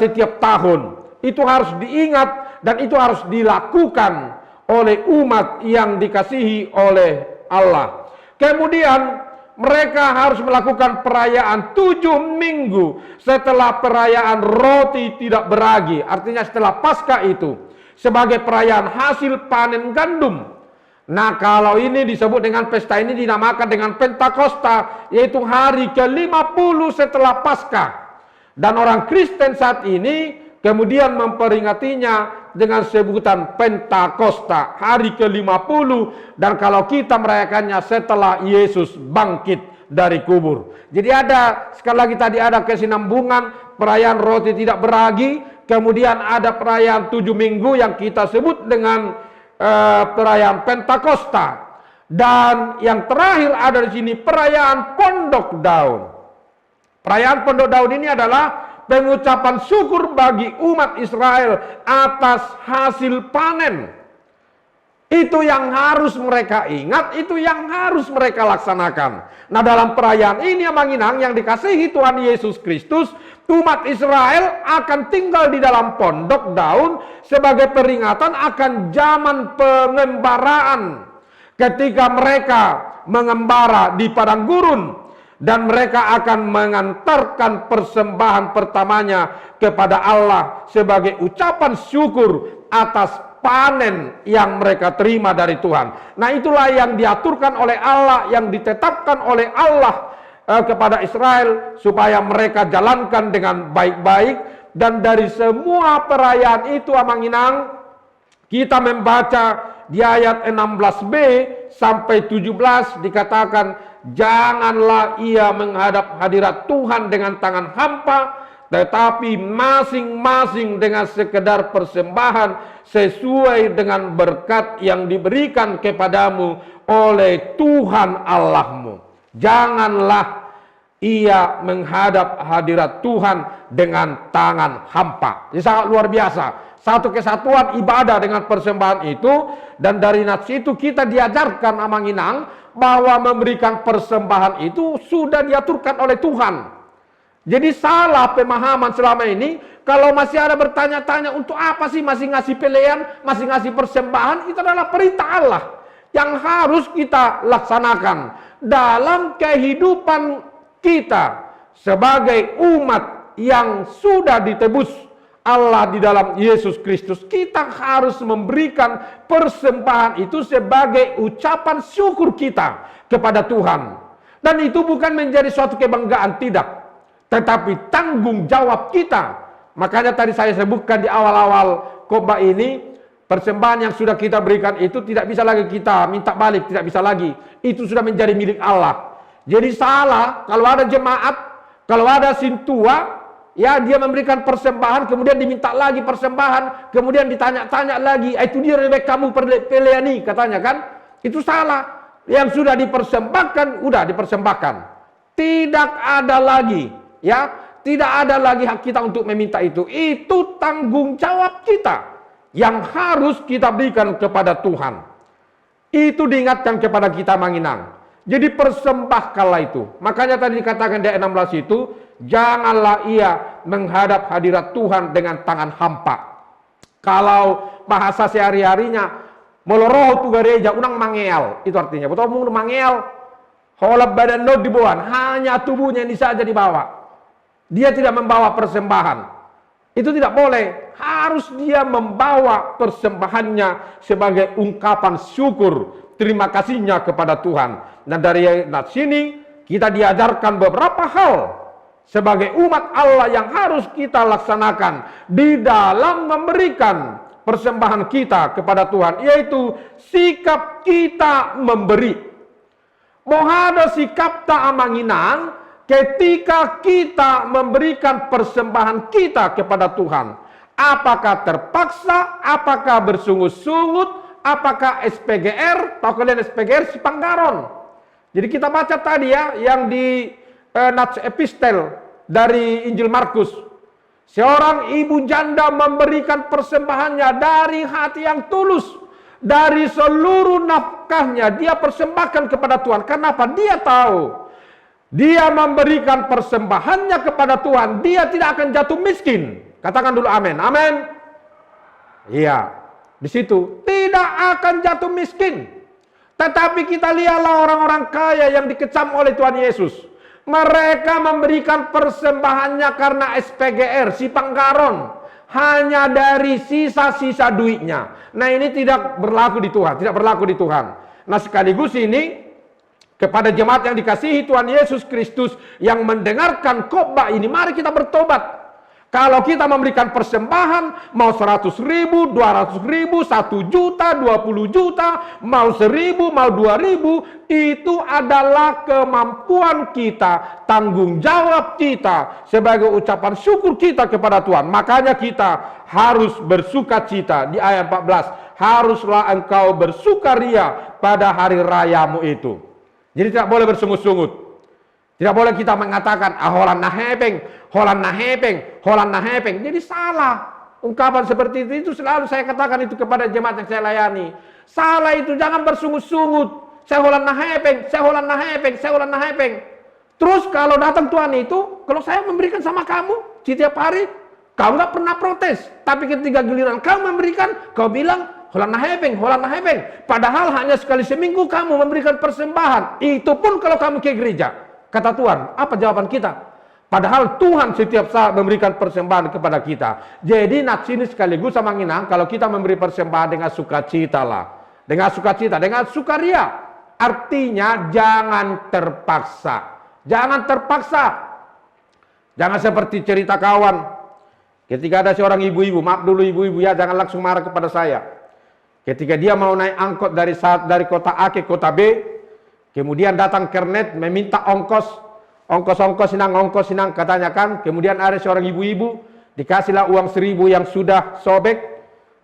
setiap tahun. Itu harus diingat dan itu harus dilakukan oleh umat yang dikasihi oleh Allah. Kemudian mereka harus melakukan perayaan 7 minggu setelah perayaan roti tidak beragi. Artinya setelah Paskah itu sebagai perayaan hasil panen gandum. Nah, kalau ini disebut dengan pesta ini dinamakan dengan Pentakosta, yaitu hari ke-50 setelah Paskah. Dan orang Kristen saat ini kemudian memperingatinya dengan sebutan Pentakosta, hari ke-50, dan kalau kita merayakannya setelah Yesus bangkit dari kubur. Jadi ada, sekali lagi tadi ada kesinambungan perayaan roti tidak beragi, kemudian ada perayaan 7 minggu yang kita sebut dengan perayaan Pentakosta, dan yang terakhir ada di sini perayaan Pondok Daun. Perayaan Pondok Daun ini adalah pengucapan syukur bagi umat Israel atas hasil panen. Itu yang harus mereka ingat, itu yang harus mereka laksanakan. Nah, dalam perayaan ini yang dikasihi Tuhan Yesus Kristus, umat Israel akan tinggal di dalam pondok daun sebagai peringatan akan zaman pengembaraan. Ketika mereka mengembara di padang gurun, dan mereka akan mengantarkan persembahan pertamanya kepada Allah sebagai ucapan syukur atas panen yang mereka terima dari Tuhan. Nah, itulah yang diaturkan oleh Allah, yang ditetapkan oleh Allah kepada Israel supaya mereka jalankan dengan baik-baik. Dan dari semua perayaan itu, Amang Inang, kita membaca di ayat 16b sampai 17 dikatakan, janganlah ia menghadap hadirat Tuhan dengan tangan hampa, tetapi masing-masing dengan sekedar persembahan sesuai dengan berkat yang diberikan kepadamu oleh Tuhan Allahmu. Janganlah ia menghadap hadirat Tuhan dengan tangan hampa. Ini sangat luar biasa. Satu kesatuan ibadah dengan persembahan itu, dan dari nats itu kita diajarkan, Amang Inang, bahwa memberikan persembahan itu sudah diaturkan oleh Tuhan. Jadi salah pemahaman selama ini, kalau masih ada bertanya-tanya untuk apa sih masih ngasih pilihan, masih ngasih persembahan, itu adalah perintah Allah yang harus kita laksanakan dalam kehidupan kita sebagai umat yang sudah ditebus Allah di dalam Yesus Kristus. Kita harus memberikan persembahan itu sebagai ucapan syukur kita kepada Tuhan. Dan itu bukan menjadi suatu kebanggaan, tidak, tetapi tanggung jawab kita. Makanya tadi saya sebutkan di awal-awal khotbah ini, Persembahan yang sudah kita berikan itu tidak bisa lagi kita minta balik, tidak bisa lagi. Itu sudah menjadi milik Allah. Jadi salah kalau ada jemaat, kalau ada sintua, ya dia memberikan persembahan, kemudian diminta lagi persembahan, kemudian ditanya-tanya lagi, itu dia lebih kamu pelayani, katanya kan. Itu salah. Yang sudah dipersembahkan, udah dipersembahkan. Tidak ada lagi, ya, tidak ada lagi hak kita untuk meminta itu. Itu tanggung jawab kita yang harus kita berikan kepada Tuhan. Itu diingatkan kepada kita Manginang. Jadi persembahkanlah itu. Makanya tadi dikatakan di ayat 16 itu, janganlah ia menghadap hadirat Tuhan dengan tangan hampa. Kalau bahasa sehari-harinya, meloroh tu gereja unang mangel, itu artinya. Betul mung mangel, holap badan no dibawa, hanya tubuhnya ini saja dibawa. Dia tidak membawa persembahan. Itu tidak boleh. Harus dia membawa persembahannya sebagai ungkapan syukur, terima kasihnya kepada Tuhan. Dan dari sini kita diajarkan beberapa hal sebagai umat Allah yang harus kita laksanakan di dalam memberikan persembahan kita kepada Tuhan, yaitu sikap kita memberi. Mohada sikap ta amanginang ketika kita memberikan persembahan kita kepada Tuhan. Apakah terpaksa, apakah bersungut-sungut, apakah SPGR, tahu kalian SPGR si Panggaron. Jadi kita baca tadi ya, yang di Nats Epistel dari Injil Markus. Seorang ibu janda memberikan persembahannya dari hati yang tulus. Dari seluruh nafkahnya dia persembahkan kepada Tuhan. Kenapa? Dia tahu dia memberikan persembahannya kepada Tuhan, dia tidak akan jatuh miskin. Katakan dulu amin. Amin. Iya. Di situ tidak akan jatuh miskin. Tetapi kita lihatlah orang-orang kaya yang dikecam oleh Tuhan Yesus. Mereka memberikan persembahannya karena SPGR, si Panggaron. Hanya dari sisa-sisa duitnya. Nah ini tidak berlaku di Tuhan, tidak berlaku di Tuhan. Nah sekaligus ini kepada jemaat yang dikasihi Tuhan Yesus Kristus yang mendengarkan khotbah ini, mari kita bertobat. Kalau kita memberikan persembahan, mau 100.000, 200.000, 1 juta, 20 juta, mau 1.000, mau 2.000, itu adalah kemampuan kita, tanggung jawab kita, sebagai ucapan syukur kita kepada Tuhan. Makanya kita harus bersukacita di ayat 14. Haruslah engkau bersukaria pada hari rayamu itu. Jadi tidak boleh bersungut-sungut. Tidak boleh kita mengatakan, holan nahepeng, holan nahepeng, holan nahepeng. Jadi salah. Ungkapan seperti itu selalu saya katakan itu kepada jemaat yang saya layani. Salah itu, jangan bersungut-sungut. Saya holan nahepeng, saya holan nahepeng, saya holan nahepeng. Terus kalau datang Tuhan itu, kalau saya memberikan sama kamu setiap hari, kau nggak pernah protes. Tapi ketika giliran kau memberikan, kau bilang, holan nahepeng, holan nahepeng. Padahal hanya sekali seminggu kamu memberikan persembahan. Itu pun kalau kamu ke gereja. Kata Tuhan, apa jawaban kita? Padahal Tuhan setiap saat memberikan persembahan kepada kita. Jadi nats ini sekaligus sama nginang, kalau kita memberi persembahan dengan sukacita lah. Dengan sukacita, dengan sukaria. Artinya jangan terpaksa. Jangan terpaksa. Jangan seperti cerita kawan. Ketika ada seorang ibu-ibu, maaf dulu ibu-ibu ya, jangan langsung marah kepada saya. Ketika dia mau naik angkot dari kota A ke kota B, kemudian datang kernet meminta ongkos sinang, katanya kan. Kemudian ada seorang ibu-ibu, dikasihlah uang 1.000 yang sudah sobek.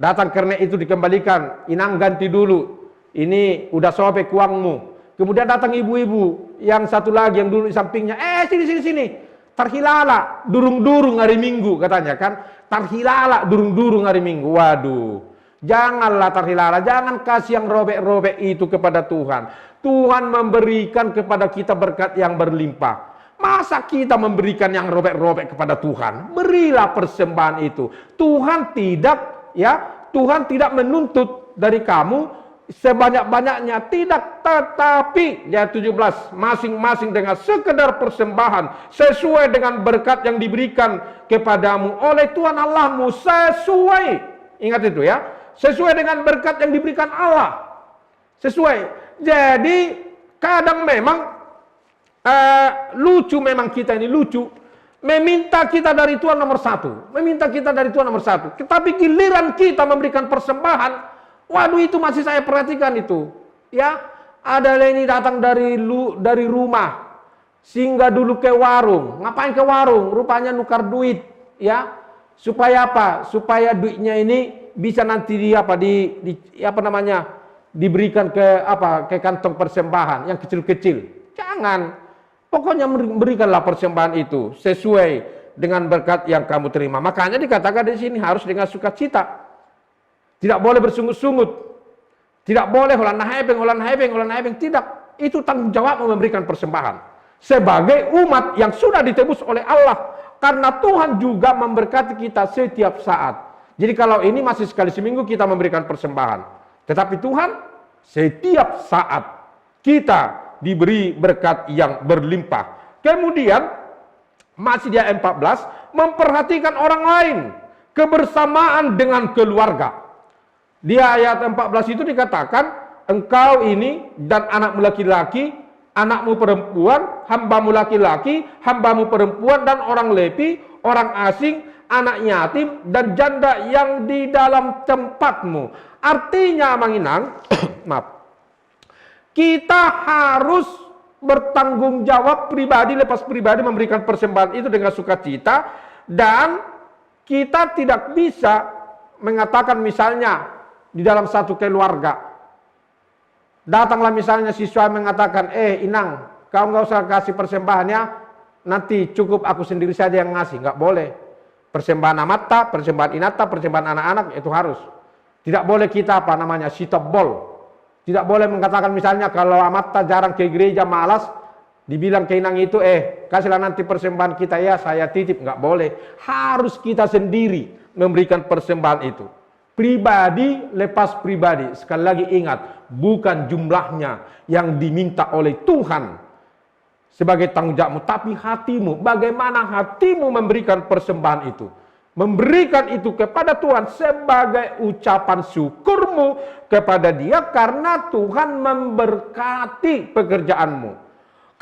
Datang kernet itu dikembalikan, inang ganti dulu, ini udah sobek uangmu. Kemudian datang ibu-ibu yang satu lagi yang dulu di sampingnya, sini. Tarhilala, durung-durung hari Minggu katanya kan. Tarhilala, durung-durung hari Minggu. Waduh, janganlah tarhilala, jangan kasih yang robek-robek itu kepada Tuhan. Tuhan memberikan kepada kita berkat yang berlimpah. Masa kita memberikan yang robek-robek kepada Tuhan? Berilah persembahan itu. Tuhan tidak menuntut dari kamu sebanyak-banyaknya, tidak, tetapi ya 17, masing-masing dengan sekedar persembahan sesuai dengan berkat yang diberikan kepadamu oleh Tuhan Allahmu, sesuai, ingat itu ya, sesuai dengan berkat yang diberikan Allah, sesuai. Jadi kadang memang lucu, memang kita ini lucu. meminta kita dari Tuhan nomor satu. Meminta kita dari Tuhan nomor satu. Tetapi giliran kita memberikan persembahan, waduh itu masih saya perhatikan itu. Ya, ada ini datang dari rumah, singgah dulu ke warung. Ngapain ke warung? Rupanya nukar duit, ya. Supaya apa? Supaya duitnya ini bisa nanti diberikan ke kantong persembahan yang kecil-kecil. Jangan. Pokoknya berikanlah persembahan itu sesuai dengan berkat yang kamu terima. Makanya dikatakan di sini harus dengan sukacita. Tidak boleh bersungut-sungut. Tidak boleh holan hepeng. Tidak. Itu tanggung jawab memberikan persembahan. Sebagai umat yang sudah ditebus oleh Allah. Karena Tuhan juga memberkati kita setiap saat. Jadi kalau ini masih sekali seminggu kita memberikan persembahan. Tetapi Tuhan setiap saat kita diberi berkat yang berlimpah. Kemudian masih di ayat 14, memperhatikan orang lain, kebersamaan dengan keluarga. Di ayat 14 itu dikatakan, engkau ini dan anakmu laki-laki, anakmu perempuan, hambamu laki-laki, hambamu perempuan, dan orang Lewi, orang asing, anak yatim, dan janda yang di dalam tempatmu. Artinya, Manginang, maaf, kita harus bertanggung jawab pribadi, lepas pribadi memberikan persembahan itu dengan sukacita, dan kita tidak bisa mengatakan misalnya di dalam satu keluarga, datanglah misalnya siswa mengatakan, Inang, kau nggak usah kasih persembahan ya, nanti cukup aku sendiri saja yang ngasih. Nggak boleh. Persembahan amata, persembahan inata, persembahan anak-anak itu harus. Tidak boleh kita sitebol. Tidak boleh mengatakan misalnya kalau amata jarang ke gereja, malas, dibilang ke Inang itu, kasihlah nanti persembahan kita ya, saya titip. Nggak boleh. Harus kita sendiri memberikan persembahan itu. Pribadi lepas pribadi. Sekali lagi ingat, bukan jumlahnya yang diminta oleh Tuhan sebagai tanggung jawabmu, tapi hatimu. Bagaimana hatimu memberikan persembahan itu? Memberikan itu kepada Tuhan sebagai ucapan syukurmu kepada Dia karena Tuhan memberkati pekerjaanmu.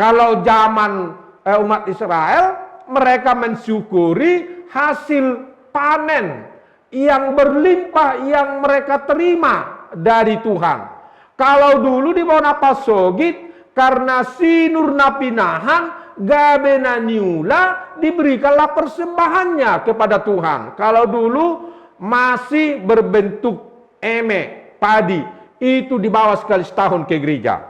Kalau zaman umat Israel, mereka mensyukuri hasil panen yang berlimpah yang mereka terima dari Tuhan. Kalau dulu di bawah Napasogit, karena sinur napinahan, gabenaniula, diberikanlah persembahannya kepada Tuhan. Kalau dulu masih berbentuk padi, itu dibawa sekali setahun ke gereja.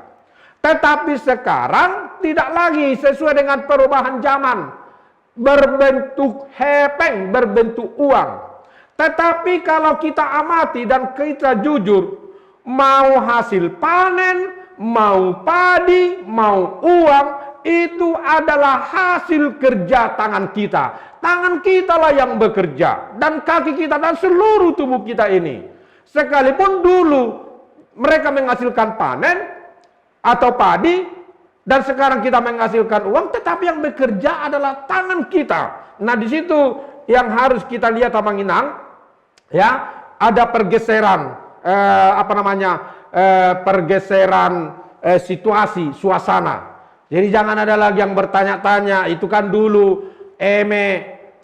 Tetapi sekarang tidak lagi sesuai dengan perubahan zaman. Berbentuk hepeng, berbentuk uang. Tetapi kalau kita amati dan kita jujur, mau hasil panen, mau padi, mau uang, itu adalah hasil kerja tangan kita. Tangan kita lah yang bekerja, dan kaki kita, dan seluruh tubuh kita ini. Sekalipun dulu mereka menghasilkan panen atau padi, dan sekarang kita menghasilkan uang, tetapi yang bekerja adalah tangan kita. Nah, di situ yang harus kita lihat, Manginang, ya, ada pergeseran pergeseran situasi, suasana. Jadi jangan ada lagi yang bertanya-tanya, itu kan dulu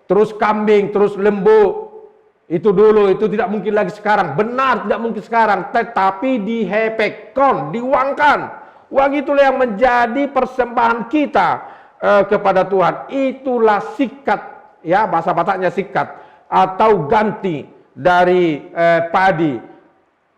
terus kambing, terus lembu. Itu dulu, itu tidak mungkin lagi sekarang. Benar, tidak mungkin sekarang, tetapi dihepekon, diuangkan. Uang itulah yang menjadi persembahan kita kepada Tuhan. Itulah sikat, ya, bahasa Bataknya sikat atau ganti dari padi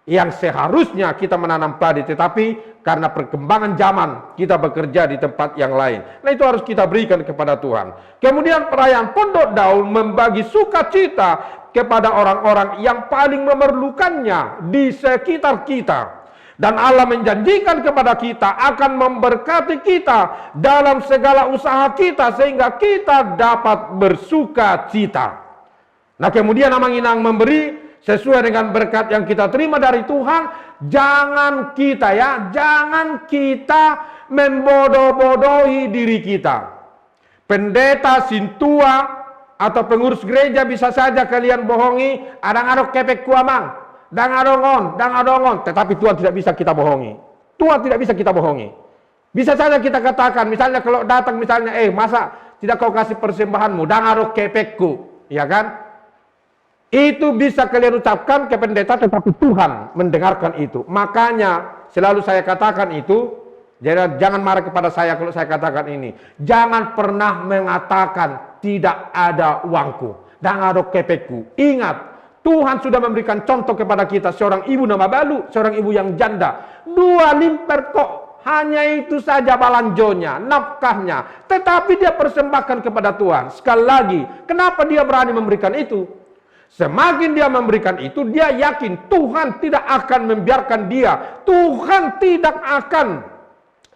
yang seharusnya kita menanam padi, tetapi karena perkembangan zaman kita bekerja di tempat yang lain. Nah, itu harus kita berikan kepada Tuhan. Kemudian perayaan Pondok Daun membagi sukacita kepada orang-orang yang paling memerlukannya di sekitar kita. Dan Allah menjanjikan kepada kita akan memberkati kita dalam segala usaha kita sehingga kita dapat bersukacita. Nah, kemudian Manginang memberi sesuai dengan berkat yang kita terima dari Tuhan. Jangan kita membodoh-bodohi diri kita. Pendeta, sintua, atau pengurus gereja bisa saja kalian bohongi, adang-adong kepek kuamang, dangadongon, tetapi Tuhan tidak bisa kita bohongi. Tuhan tidak bisa kita bohongi. Bisa saja kita katakan, misalnya kalau datang misalnya, masa tidak kau kasih persembahanmu, dangaro kepekku, ya kan? Itu bisa kalian ucapkan ke pendeta, tetapi Tuhan mendengarkan itu. Makanya selalu saya katakan itu, jangan marah kepada saya kalau saya katakan ini. Jangan pernah mengatakan tidak ada uangku, dangaro kepekku. Ingat, Tuhan sudah memberikan contoh kepada kita, seorang ibu nama Balu, seorang ibu yang janda, 2 limper kok. Hanya itu saja balanjonya, nafkahnya. Tetapi dia persembahkan kepada Tuhan. Sekali lagi, kenapa dia berani memberikan itu? Semakin dia memberikan itu, dia yakin Tuhan tidak akan membiarkan dia. Tuhan tidak akan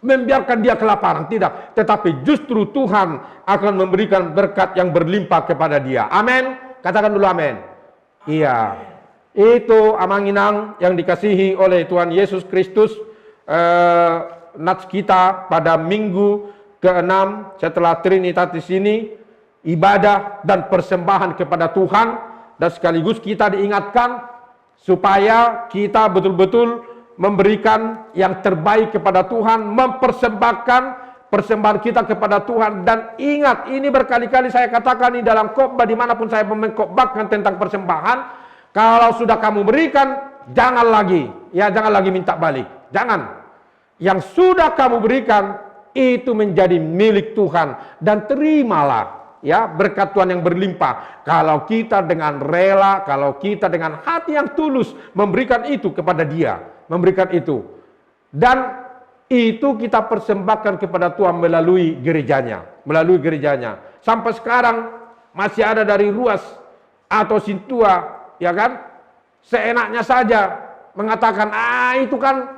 membiarkan dia kelaparan. Tidak. Tetapi justru Tuhan akan memberikan berkat yang berlimpah kepada dia. Amin. Katakan dulu amin. Iya. Itu amanginang yang dikasihi oleh Tuhan Yesus Kristus. Nats kita pada minggu ke-6 setelah Trinitatis ini, ibadah dan persembahan kepada Tuhan, dan sekaligus kita diingatkan supaya kita betul-betul memberikan yang terbaik kepada Tuhan, mempersembahkan persembahan kita kepada Tuhan. Dan ingat, ini berkali-kali saya katakan di dalam khotbah, dimanapun saya mengkhotbahkan tentang persembahan, kalau sudah kamu berikan, jangan lagi minta balik, jangan. Yang sudah kamu berikan itu menjadi milik Tuhan, dan terimalah ya berkat Tuhan yang berlimpah kalau kita dengan rela, kalau kita dengan hati yang tulus memberikan itu kepada Dia, memberikan itu, dan itu kita persembahkan kepada Tuhan melalui gerejanya. Sampai sekarang masih ada dari Ruas atau Sintua, ya kan, seenaknya saja mengatakan, itu kan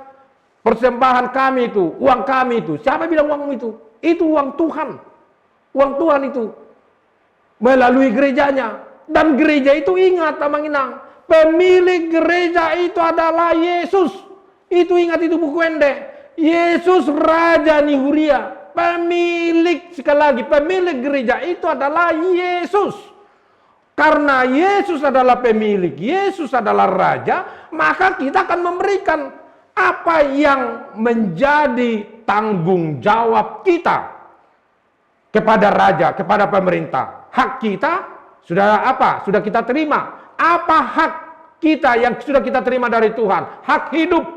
persembahan kami itu, uang kami itu. Siapa bilang uang itu? Itu uang Tuhan. Uang Tuhan itu. Melalui gerejanya. Dan gereja itu ingat, amanginang, pemilik gereja itu adalah Yesus. Itu ingat, itu buku Ende. Yesus Raja Nihuria. Pemilik, sekali lagi, pemilik gereja itu adalah Yesus. Karena Yesus adalah pemilik, Yesus adalah Raja, maka kita akan memberikan apa yang menjadi tanggung jawab kita kepada Raja, kepada pemerintah. Hak kita sudah apa? Sudah kita terima. Apa hak kita yang sudah kita terima dari Tuhan? Hak hidup.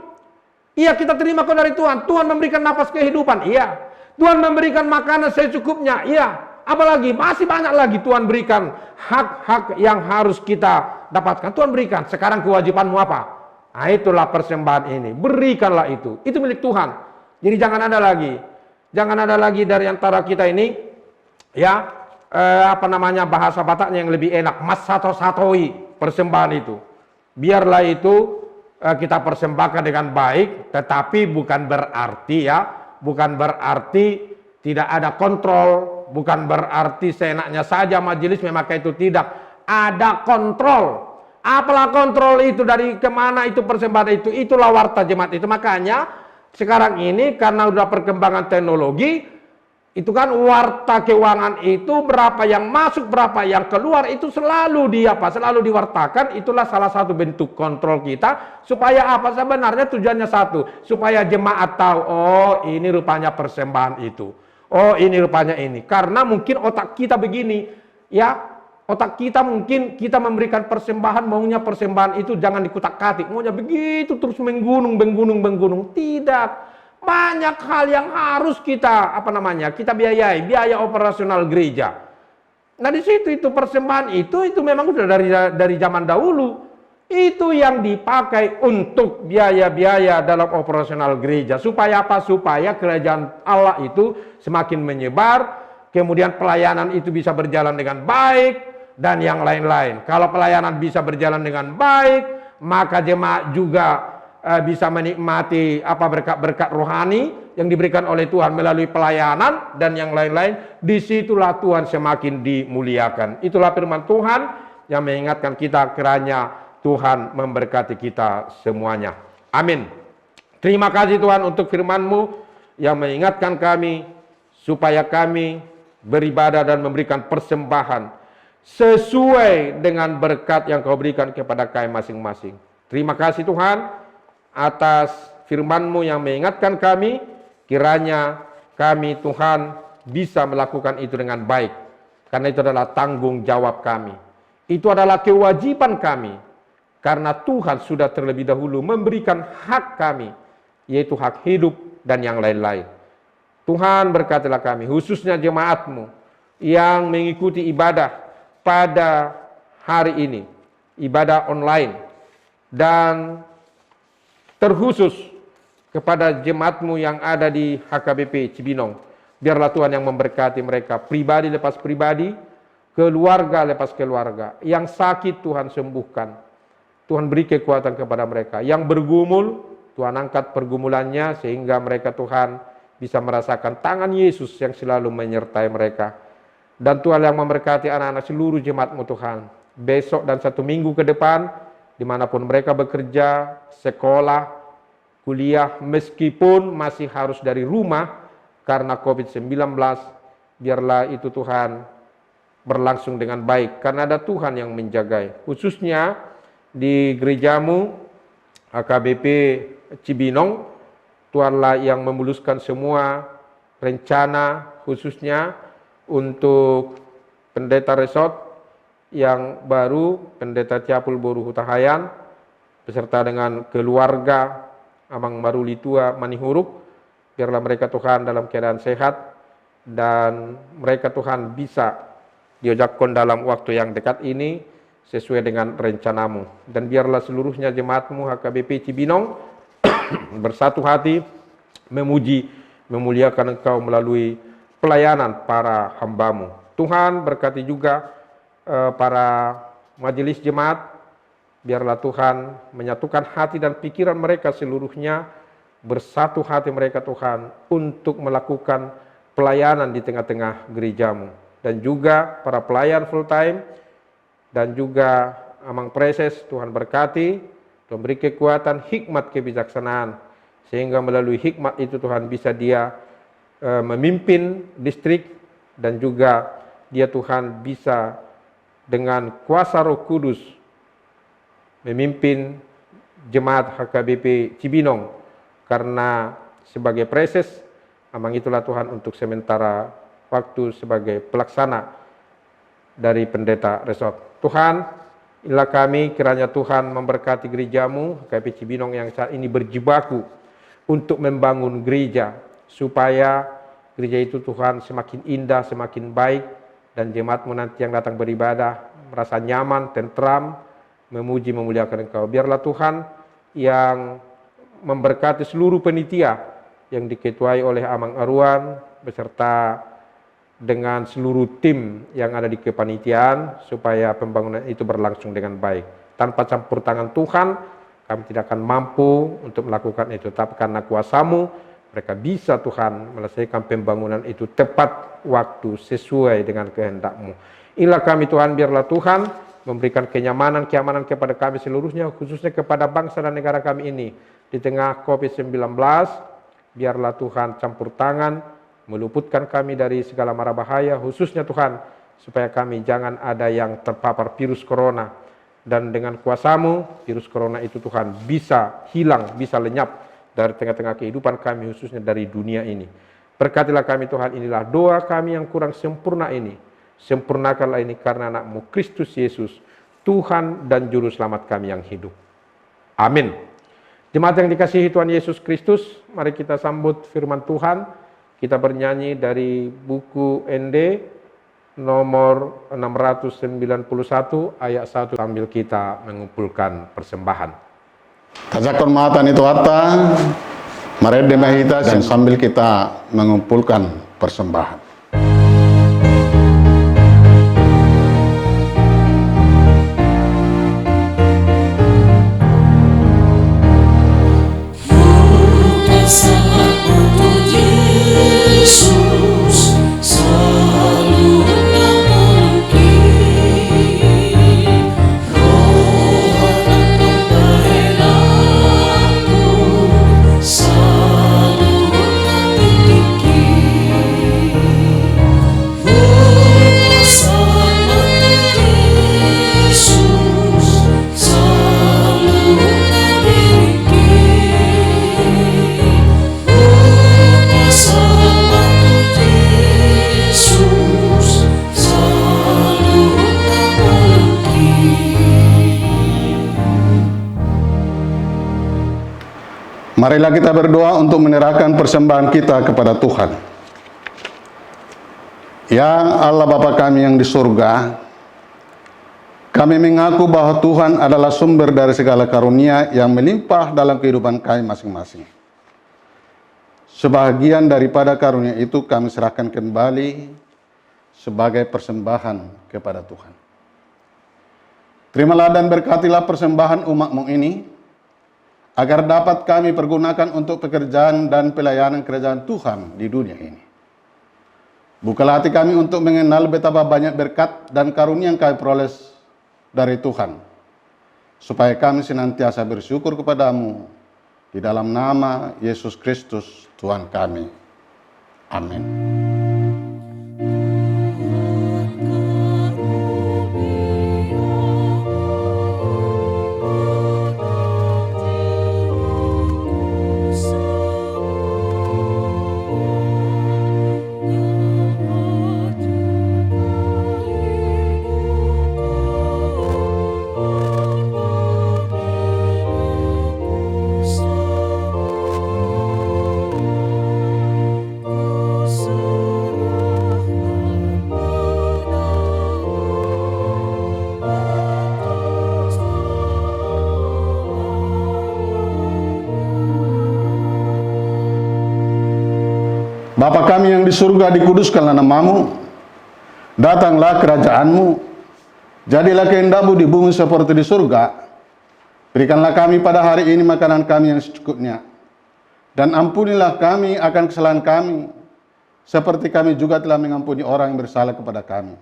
Iya, kita terima kok dari Tuhan. Tuhan memberikan napas kehidupan. Iya. Tuhan memberikan makanan secukupnya. Iya. Apalagi masih banyak lagi Tuhan berikan hak-hak yang harus kita dapatkan. Tuhan berikan. Sekarang kewajibanmu apa? Nah, itulah persembahan ini. Berikanlah itu. Itu milik Tuhan. Jadi jangan ada lagi dari antara kita ini, ya, bahasa Bataknya yang lebih enak. Mas sato-satoi persembahan itu. Biarlah itu kita persembahkan dengan baik, tetapi bukan berarti tidak ada kontrol, bukan berarti seenaknya saja majelis memakai itu, tidak. Ada kontrol. Apalah kontrol itu, dari kemana itu persembahan itu, itulah warta jemaat itu. Makanya sekarang ini karena udah perkembangan teknologi, itu kan warta keuangan itu berapa yang masuk, berapa yang keluar, itu selalu diwartakan. Itulah salah satu bentuk kontrol kita, supaya apa? Sebenarnya tujuannya satu, supaya jemaat tahu, oh ini rupanya persembahan itu, oh ini rupanya ini. Karena mungkin otak kita begini, ya. Otak kita mungkin kita memberikan persembahan, maunya persembahan itu jangan dikutak-katik, maunya begitu terus menggunung. Tidak. Banyak hal yang harus kita kita biayai, biaya operasional gereja. Nah, di situ itu persembahan itu memang sudah dari zaman dahulu. Itu yang dipakai untuk biaya-biaya dalam operasional gereja. Supaya apa? Supaya kerajaan Allah itu semakin menyebar, kemudian pelayanan itu bisa berjalan dengan baik, dan yang lain-lain. Kalau pelayanan bisa berjalan dengan baik, maka jemaat juga bisa menikmati berkat-berkat rohani yang diberikan oleh Tuhan melalui pelayanan dan yang lain-lain. Disitulah Tuhan semakin dimuliakan. Itulah firman Tuhan yang mengingatkan kita, kiranya Tuhan memberkati kita semuanya. Amin. Terima kasih Tuhan untuk firman-Mu yang mengingatkan kami supaya kami beribadah dan memberikan persembahan sesuai dengan berkat yang Kau berikan kepada kami masing-masing. Terima kasih Tuhan atas firman-Mu yang mengingatkan kami. Kiranya kami Tuhan bisa melakukan itu dengan baik. Karena itu adalah tanggung jawab kami. Itu adalah kewajiban kami. Karena Tuhan sudah terlebih dahulu memberikan hak kami, yaitu hak hidup dan yang lain-lain. Tuhan berkatilah kami, khususnya jemaat-Mu yang mengikuti ibadah pada hari ini, ibadah online, dan terkhusus kepada jemaat-Mu yang ada di HKBP Cibinong. Biarlah Tuhan yang memberkati mereka, pribadi lepas pribadi, keluarga lepas keluarga. Yang sakit Tuhan sembuhkan, Tuhan beri kekuatan kepada mereka. Yang bergumul, Tuhan angkat pergumulannya sehingga mereka Tuhan bisa merasakan tangan Yesus yang selalu menyertai mereka. Dan Tuhan yang memberkati anak-anak seluruh jemaat-Mu Tuhan. Besok dan 1 minggu ke depan, dimanapun mereka bekerja, sekolah, kuliah, meskipun masih harus dari rumah karena COVID-19, biarlah itu Tuhan berlangsung dengan baik. Karena ada Tuhan yang menjagai. Khususnya di gereja-Mu, HKBP Cibinong, Tuhanlah yang memuluskan semua rencana, khususnya untuk pendeta resort yang baru, pendeta Tiapul Boru Hutahayan, beserta dengan keluarga Amang Maruli Tua Manihuruk. Biarlah mereka Tuhan dalam keadaan sehat, dan mereka Tuhan bisa diojakkan dalam waktu yang dekat ini sesuai dengan rencana-Mu. Dan biarlah seluruhnya jemaat-Mu HKBP Cibinong bersatu hati memuji, memuliakan Engkau melalui pelayanan para hamba-Mu. Tuhan berkati juga para majelis jemaat. Biarlah Tuhan menyatukan hati dan pikiran mereka seluruhnya, bersatu hati mereka Tuhan untuk melakukan pelayanan di tengah-tengah gereja-Mu. Dan juga para pelayan full time dan juga Amang Preses, Tuhan berkati, Tuhan beri kekuatan, hikmat, kebijaksanaan, sehingga melalui hikmat itu Tuhan bisa dia memimpin distrik, dan juga dia Tuhan bisa dengan kuasa Roh Kudus memimpin jemaat HKBP Cibinong. Karena sebagai preses, Amang itulah Tuhan untuk sementara waktu sebagai pelaksana dari pendeta resort. Tuhan, inilah kami, kiranya Tuhan memberkati gereja-Mu HKBP Cibinong yang saat ini berjibaku untuk membangun gereja, supaya gereja itu Tuhan semakin indah, semakin baik, dan jemaat-Mu nanti yang datang beribadah merasa nyaman, tentram, memuji, memuliakan Engkau. Biarlah Tuhan yang memberkati seluruh penitia yang diketuai oleh Amang Arwan beserta dengan seluruh tim yang ada di kepanitiaan, supaya pembangunan itu berlangsung dengan baik. Tanpa campur tangan Tuhan, kami tidak akan mampu untuk melakukan itu. Tapi karena kuasa-Mu, mereka bisa Tuhan menyelesaikan pembangunan itu tepat waktu sesuai dengan kehendak-Mu. Inilah kami Tuhan, biarlah Tuhan memberikan kenyamanan kepada kami seluruhnya, khususnya kepada bangsa dan negara kami ini. Di tengah COVID-19, biarlah Tuhan campur tangan, meluputkan kami dari segala mara bahaya, khususnya Tuhan, supaya kami jangan ada yang terpapar virus corona. Dan dengan kuasa-Mu, virus corona itu Tuhan bisa hilang, bisa lenyap dari tengah-tengah kehidupan kami, khususnya dari dunia ini. Berkatilah kami Tuhan, inilah doa kami yang kurang sempurna ini. Sempurnakanlah ini karena anak-Mu Kristus Yesus, Tuhan dan Juru Selamat kami yang hidup. Amin. Jemaat yang dikasihi Tuhan Yesus Kristus, mari kita sambut firman Tuhan. Kita bernyanyi dari buku ND nomor 691 ayat 1 sambil kita mengumpulkan persembahan. Tajakon mata itu hatta, mari demahita dan sambil kita mengumpulkan persembahan. Marilah kita berdoa untuk menyerahkan persembahan kita kepada Tuhan. Ya Allah Bapa kami yang di surga, kami mengaku bahwa Tuhan adalah sumber dari segala karunia yang melimpah dalam kehidupan kami masing-masing. Sebahagian daripada karunia itu kami serahkan kembali sebagai persembahan kepada Tuhan. Terimalah dan berkatilah persembahan umat-Mu ini, agar dapat kami pergunakan untuk pekerjaan dan pelayanan kerajaan Tuhan di dunia ini. Bukalah hati kami untuk mengenal betapa banyak berkat dan karunia yang kami peroleh dari Tuhan, supaya kami senantiasa bersyukur kepadamu di dalam nama Yesus Kristus Tuhan kami. Amin. Bapa kami yang di surga, dikuduskanlah nama-Mu, datanglah kerajaan-Mu, jadilah kehendak-Mu di bumi seperti di surga. Berikanlah kami pada hari ini makanan kami yang secukupnya, dan ampunilah kami akan kesalahan kami, seperti kami juga telah mengampuni orang yang bersalah kepada kami.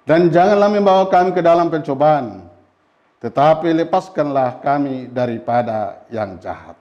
Dan janganlah membawa kami ke dalam pencobaan, tetapi lepaskanlah kami daripada yang jahat.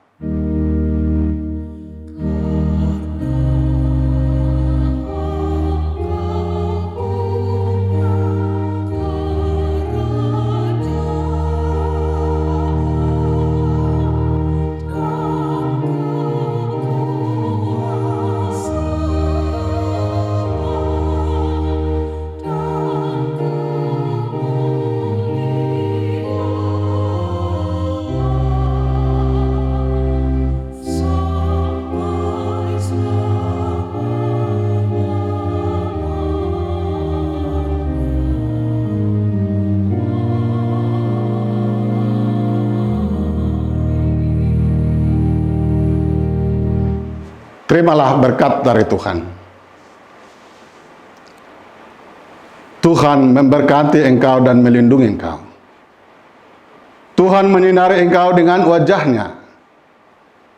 Terimalah berkat dari Tuhan. Tuhan memberkati engkau dan melindungi engkau. Tuhan menyinari engkau dengan wajah-Nya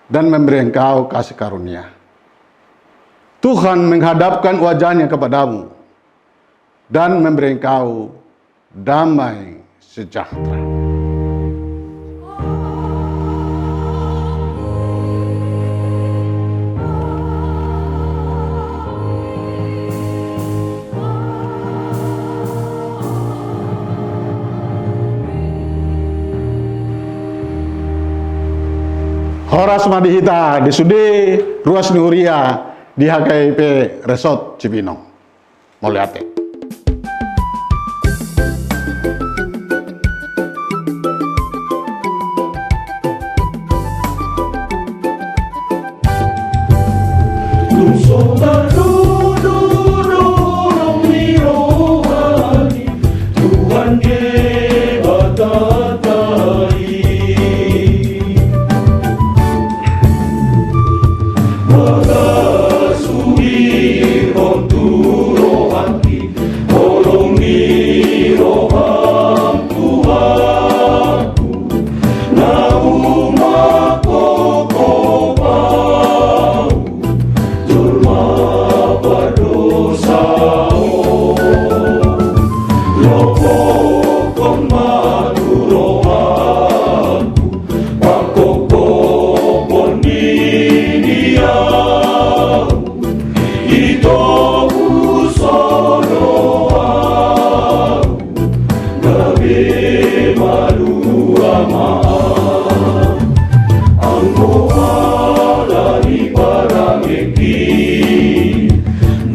dan memberi engkau kasih karunia. Tuhan menghadapkan wajah-Nya kepadamu dan memberi engkau damai sejahtera. Horas Madihita di Sude Ruas Nuria di HKIP Resort Cibinong. Moliate.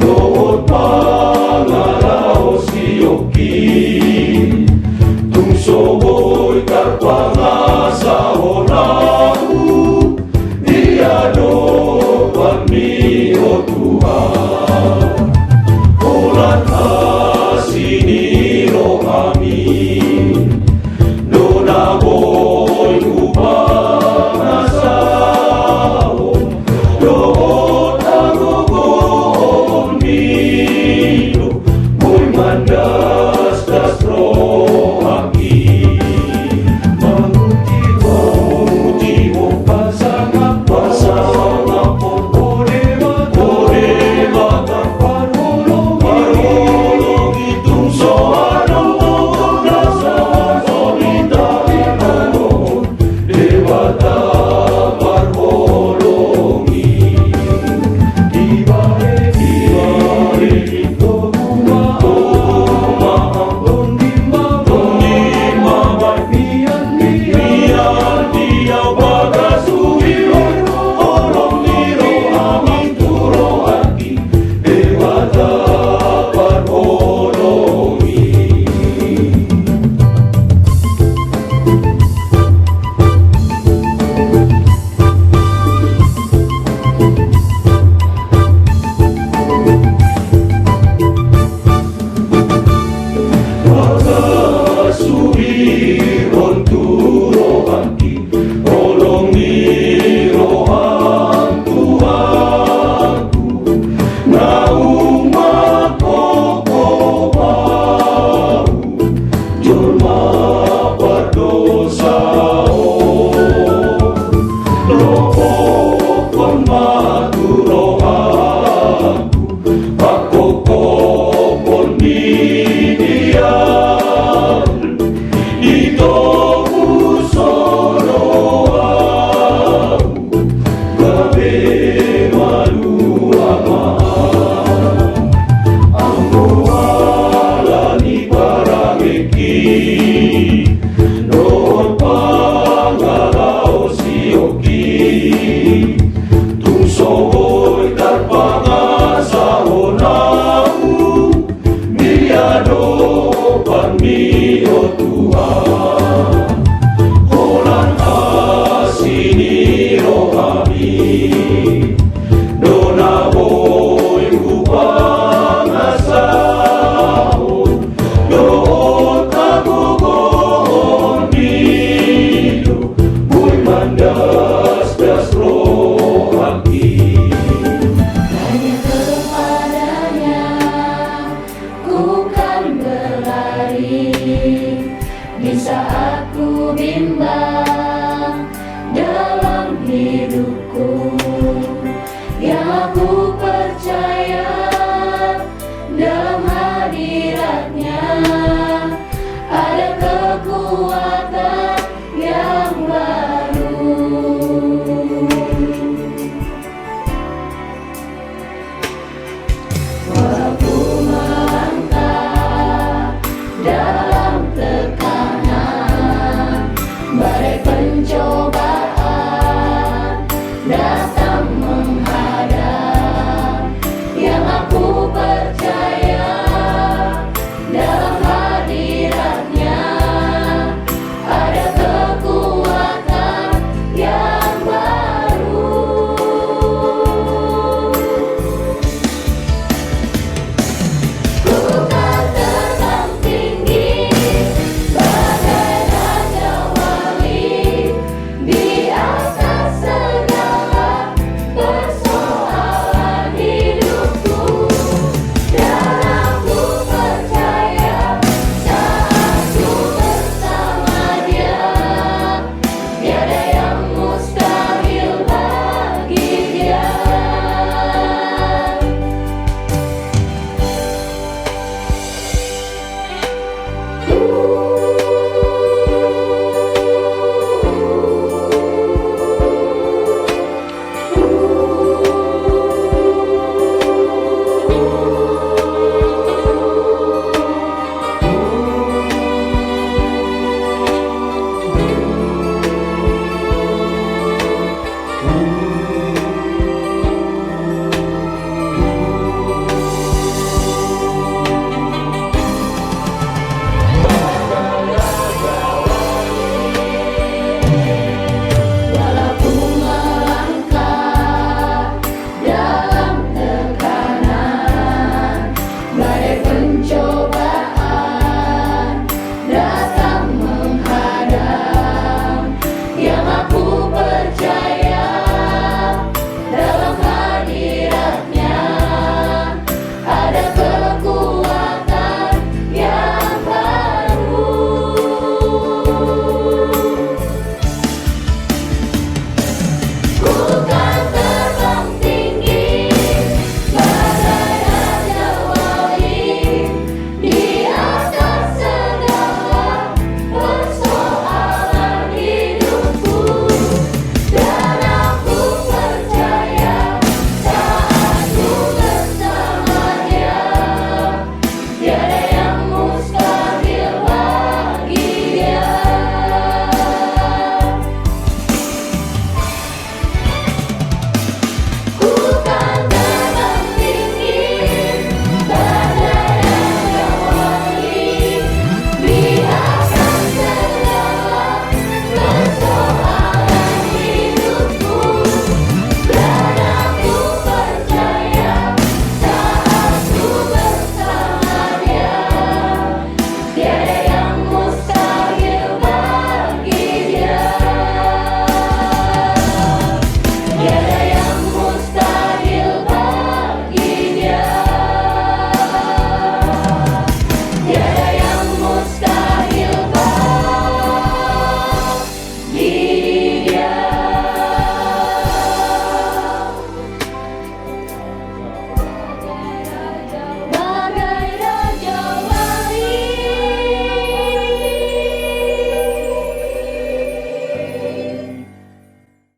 Lord, kami.